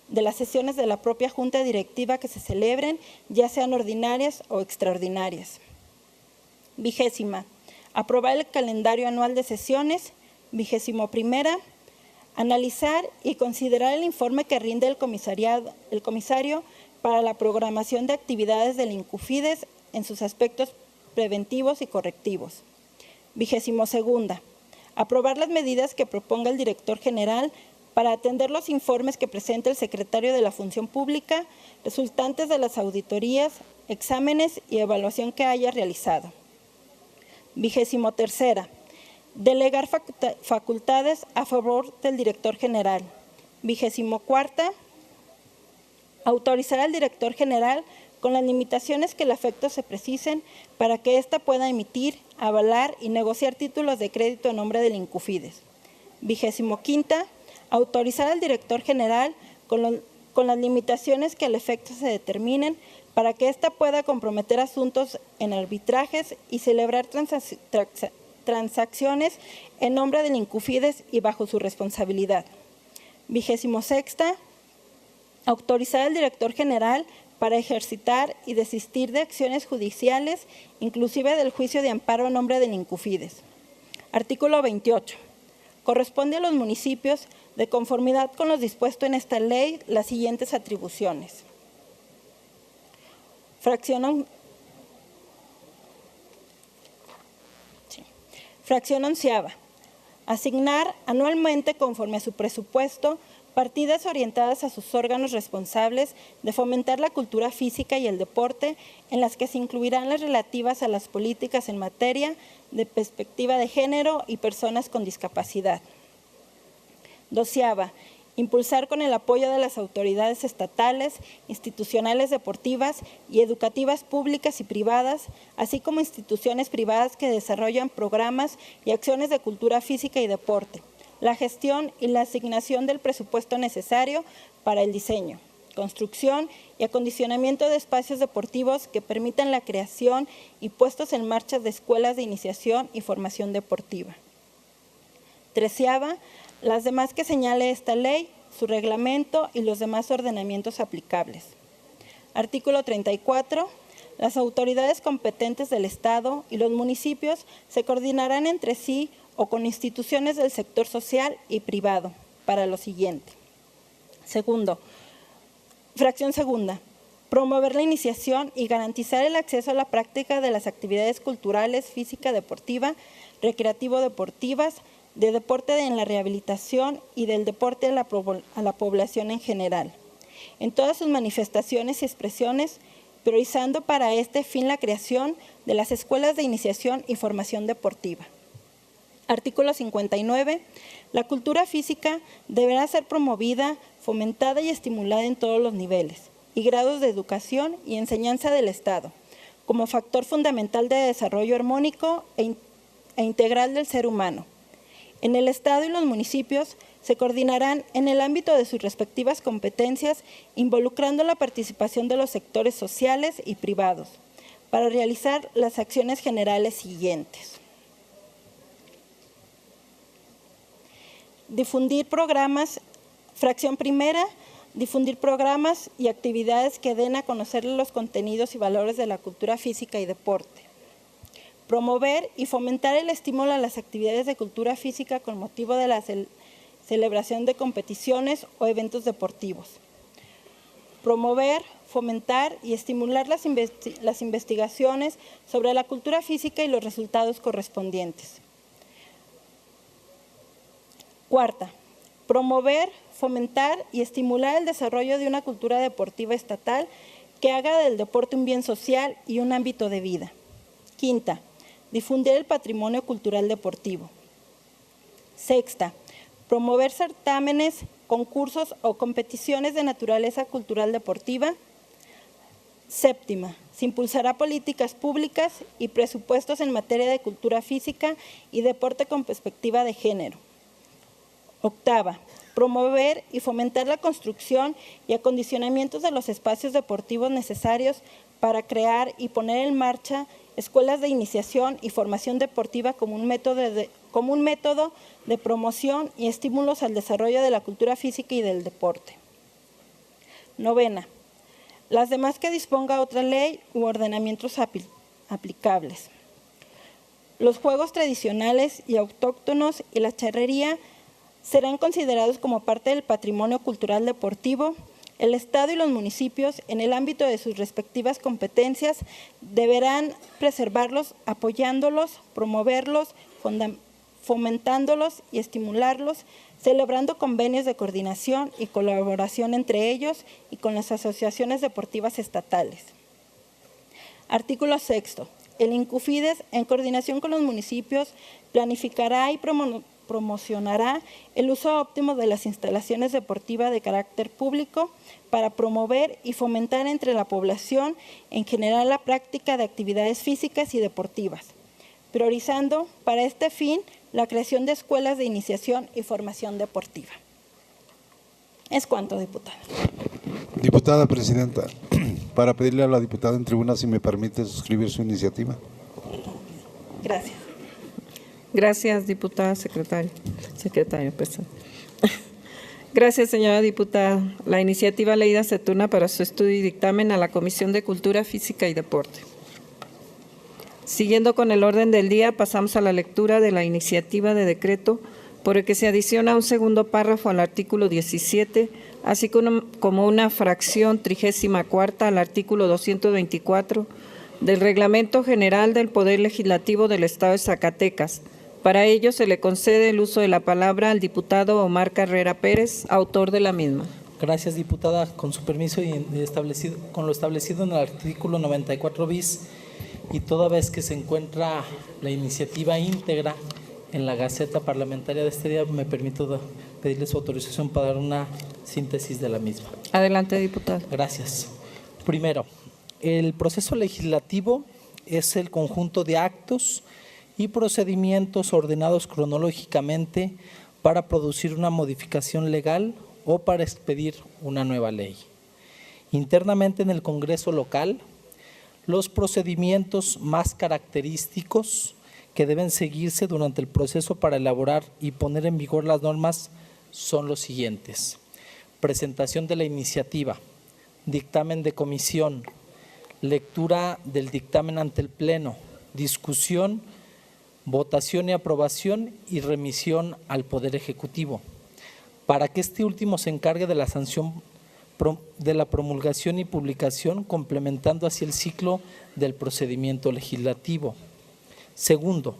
de las sesiones de la propia Junta Directiva que se celebren, ya sean ordinarias o extraordinarias. 20ª, aprobar el calendario anual de sesiones. 21ª, analizar y considerar el informe que rinde el comisario para la programación de actividades del INCUFIDES en sus aspectos preventivos y correctivos. 22ª, aprobar las medidas que proponga el director general para atender los informes que presente el secretario de la Función Pública, resultantes de las auditorías, exámenes y evaluación que haya realizado. 23ª, delegar facultades a favor del director general. 24ª, autorizar al director general con las limitaciones que el afecto se precisen para que ésta pueda emitir, avalar y negociar títulos de crédito en nombre del INCUFIDES. 25ª, autorizar al director general con las limitaciones que al efecto se determinen para que ésta pueda comprometer asuntos en arbitrajes y celebrar transacciones en nombre del INCUFIDES y bajo su responsabilidad. 26ª, autorizar al director general para ejercitar y desistir de acciones judiciales, inclusive del juicio de amparo en nombre del INCUFIDES. Artículo 28. Corresponde a los municipios, de conformidad con lo dispuesto en esta ley, las siguientes atribuciones. Fracción onceava. Asignar anualmente, conforme a su presupuesto, partidas orientadas a sus órganos responsables de fomentar la cultura física y el deporte, en las que se incluirán las relativas a las políticas en materia de perspectiva de género y personas con discapacidad. 12ª, impulsar con el apoyo de las autoridades estatales, institucionales deportivas y educativas públicas y privadas, así como instituciones privadas que desarrollan programas y acciones de cultura física y deporte, la gestión y la asignación del presupuesto necesario para el diseño, construcción y acondicionamiento de espacios deportivos que permitan la creación y puestos en marcha de escuelas de iniciación y formación deportiva. 13ª, las demás que señale esta ley, su reglamento y los demás ordenamientos aplicables. Artículo 34. Las autoridades competentes del Estado y los municipios se coordinarán entre sí o con instituciones del sector social y privado para lo siguiente. Segundo, fracción segunda, promover la iniciación y garantizar el acceso a la práctica de las actividades culturales, física, deportiva, recreativo-deportivas, de deporte en la rehabilitación y del deporte a la población en general, en todas sus manifestaciones y expresiones, priorizando para este fin la creación de las escuelas de iniciación y formación deportiva. Artículo 59. La cultura física deberá ser promovida, fomentada y estimulada en todos los niveles y grados de educación y enseñanza del Estado, como factor fundamental de desarrollo armónico e integral del ser humano. En el Estado y los municipios se coordinarán en el ámbito de sus respectivas competencias, involucrando la participación de los sectores sociales y privados, para realizar las acciones generales siguientes. Difundir programas, fracción primera, difundir programas y actividades que den a conocer los contenidos y valores de la cultura física y deporte. Promover y fomentar el estímulo a las actividades de cultura física con motivo de la celebración de competiciones o eventos deportivos. Promover, fomentar y estimular las investigaciones sobre la cultura física y los resultados correspondientes. Cuarta, promover, fomentar y estimular el desarrollo de una cultura deportiva estatal que haga del deporte un bien social y un ámbito de vida. Quinta, difundir el patrimonio cultural deportivo. Sexta, promover certámenes, concursos o competiciones de naturaleza cultural deportiva. Séptima, se impulsará políticas públicas y presupuestos en materia de cultura física y deporte con perspectiva de género. Octava, promover y fomentar la construcción y acondicionamientos de los espacios deportivos necesarios para crear y poner en marcha escuelas de iniciación y formación deportiva como un método de promoción y estímulos al desarrollo de la cultura física y del deporte. Novena, las demás que disponga otra ley u ordenamientos aplicables. Los juegos tradicionales y autóctonos y la charrería serán considerados como parte del patrimonio cultural deportivo. El Estado y los municipios, en el ámbito de sus respectivas competencias, deberán preservarlos, apoyándolos, promoverlos, fomentándolos y estimularlos, celebrando convenios de coordinación y colaboración entre ellos y con las asociaciones deportivas estatales. Artículo 6. El Incufides, en coordinación con los municipios, planificará y promocionará el uso óptimo de las instalaciones deportivas de carácter público para promover y fomentar entre la población en general la práctica de actividades físicas y deportivas, priorizando para este fin la creación de escuelas de iniciación y formación deportiva. Es cuanto, diputada. Diputada presidenta, para pedirle a la diputada en tribuna si me permite suscribir su iniciativa. Gracias. Gracias, diputada secretario. Gracias, señora diputada. La iniciativa leída se turna para su estudio y dictamen a la Comisión de Cultura Física y Deporte. Siguiendo con el orden del día, pasamos a la lectura de la iniciativa de decreto por el que se adiciona un segundo párrafo al artículo 17, así como una fracción 34ª al artículo 224 del Reglamento General del Poder Legislativo del Estado de Zacatecas. Para ello se le concede el uso de la palabra al diputado Omar Carrera Pérez, autor de la misma. Gracias, diputada. Con su permiso y con lo establecido en el artículo 94 bis, y toda vez que se encuentra la iniciativa íntegra en la Gaceta Parlamentaria de este día, me permito pedirle su autorización para dar una síntesis de la misma. Adelante, diputado. Gracias. Primero, el proceso legislativo es el conjunto de actos y procedimientos ordenados cronológicamente para producir una modificación legal o para expedir una nueva ley. Internamente en el Congreso local, los procedimientos más característicos que deben seguirse durante el proceso para elaborar y poner en vigor las normas son los siguientes: presentación de la iniciativa, dictamen de comisión, lectura del dictamen ante el Pleno, discusión, votación y aprobación y remisión al Poder Ejecutivo, para que este último se encargue de la sanción de la promulgación y publicación, complementando así el ciclo del procedimiento legislativo. Segundo,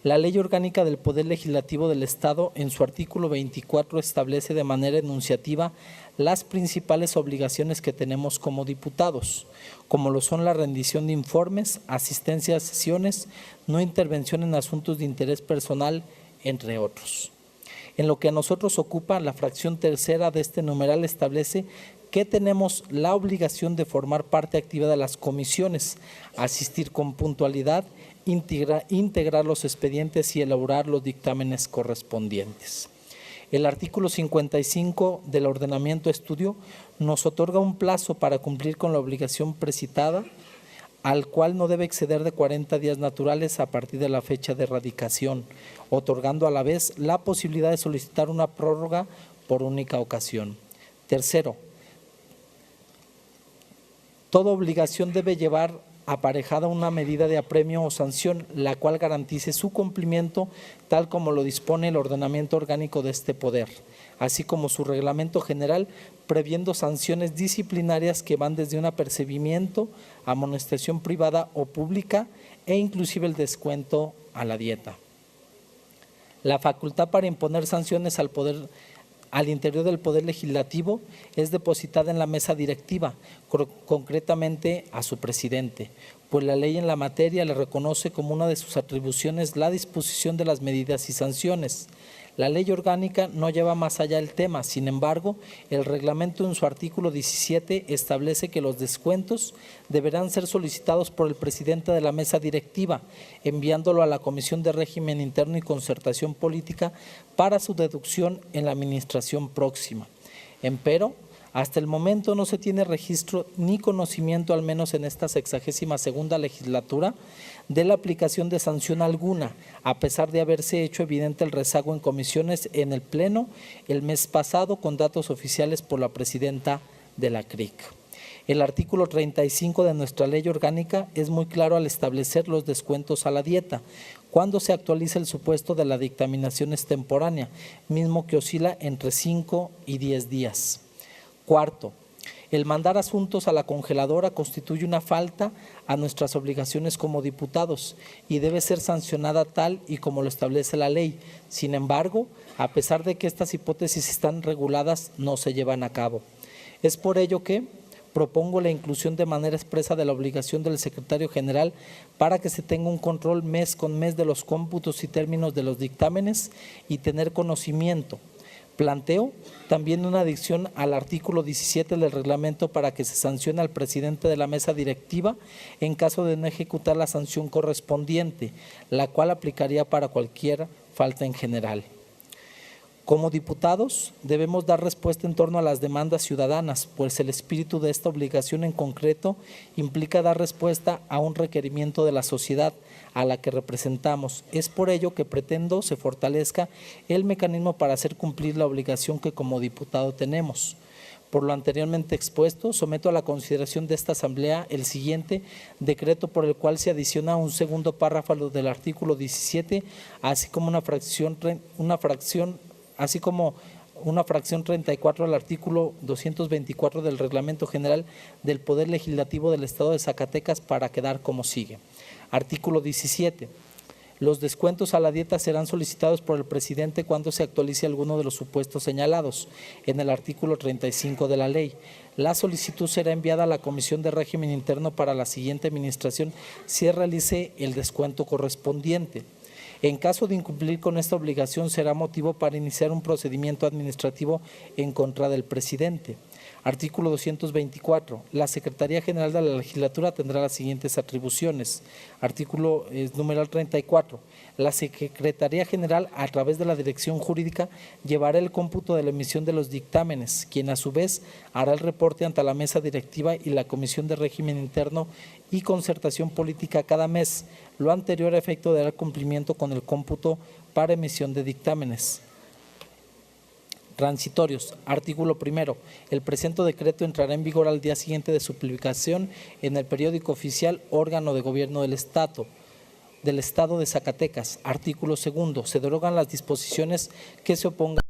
la Ley Orgánica del Poder Legislativo del Estado, en su artículo 24, establece de manera enunciativa las principales obligaciones que tenemos como diputados, como lo son la rendición de informes, asistencia a sesiones, no intervención en asuntos de interés personal, entre otros. En lo que a nosotros ocupa, la fracción tercera de este numeral establece que tenemos la obligación de formar parte activa de las comisiones, asistir con puntualidad, integrar los expedientes y elaborar los dictámenes correspondientes. El artículo 55 del ordenamiento estudio nos otorga un plazo para cumplir con la obligación precitada, al cual no debe exceder de 40 días naturales a partir de la fecha de radicación, otorgando a la vez la posibilidad de solicitar una prórroga por única ocasión. Tercero, toda obligación debe llevar aparejada una medida de apremio o sanción, la cual garantice su cumplimiento tal como lo dispone el ordenamiento orgánico de este poder, así como su reglamento general, previendo sanciones disciplinarias que van desde un apercibimiento, amonestación privada o pública e inclusive el descuento a la dieta. La facultad para imponer sanciones al interior del Poder Legislativo es depositada en la mesa directiva, concretamente a su presidente, pues la ley en la materia le reconoce como una de sus atribuciones la disposición de las medidas y sanciones. La ley orgánica no lleva más allá el tema, sin embargo, el reglamento en su artículo 17 establece que los descuentos deberán ser solicitados por el presidente de la mesa directiva, enviándolo a la Comisión de Régimen Interno y Concertación Política para su deducción en la administración próxima. Empero, hasta el momento no se tiene registro ni conocimiento, al menos en esta 62ª legislatura, de la aplicación de sanción alguna, a pesar de haberse hecho evidente el rezago en comisiones en el Pleno el mes pasado con datos oficiales por la presidenta de la CRIC. El artículo 35 de nuestra ley orgánica es muy claro al establecer los descuentos a la dieta, cuando se actualiza el supuesto de la dictaminación extemporánea, mismo que oscila entre 5 y 10 días. Cuarto, el mandar asuntos a la congeladora constituye una falta a nuestras obligaciones como diputados y debe ser sancionada tal y como lo establece la ley. Sin embargo, a pesar de que estas hipótesis están reguladas, no se llevan a cabo. Es por ello que propongo la inclusión de manera expresa de la obligación del secretario general para que se tenga un control mes con mes de los cómputos y términos de los dictámenes y tener conocimiento. Planteo también una adición al artículo 17 del reglamento para que se sancione al presidente de la mesa directiva en caso de no ejecutar la sanción correspondiente, la cual aplicaría para cualquier falta en general. Como diputados, debemos dar respuesta en torno a las demandas ciudadanas, pues el espíritu de esta obligación en concreto implica dar respuesta a un requerimiento de la sociedad a la que representamos. Es por ello que pretendo se fortalezca el mecanismo para hacer cumplir la obligación que como diputado tenemos. Por lo anteriormente expuesto, someto a la consideración de esta Asamblea el siguiente decreto por el cual se adiciona un segundo párrafo del artículo 17, así como una fracción 34 al artículo 224 del Reglamento General del Poder Legislativo del Estado de Zacatecas para quedar como sigue. Artículo 17. Los descuentos a la dieta serán solicitados por el presidente cuando se actualice alguno de los supuestos señalados en el artículo 35 de la ley. La solicitud será enviada a la Comisión de Régimen Interno para la siguiente administración si realice el descuento correspondiente. En caso de incumplir con esta obligación, será motivo para iniciar un procedimiento administrativo en contra del presidente. Artículo 224. La Secretaría General de la Legislatura tendrá las siguientes atribuciones. Artículo numeral 34. La Secretaría General, a través de la Dirección Jurídica, llevará el cómputo de la emisión de los dictámenes, quien a su vez hará el reporte ante la mesa directiva y la Comisión de Régimen Interno y Concertación Política cada mes, lo anterior a efecto de dar cumplimiento con el cómputo para emisión de dictámenes. Transitorios. Artículo primero. El presente decreto entrará en vigor al día siguiente de su publicación en el periódico oficial órgano de gobierno del Estado de Zacatecas. Artículo segundo. Se derogan las disposiciones que se opongan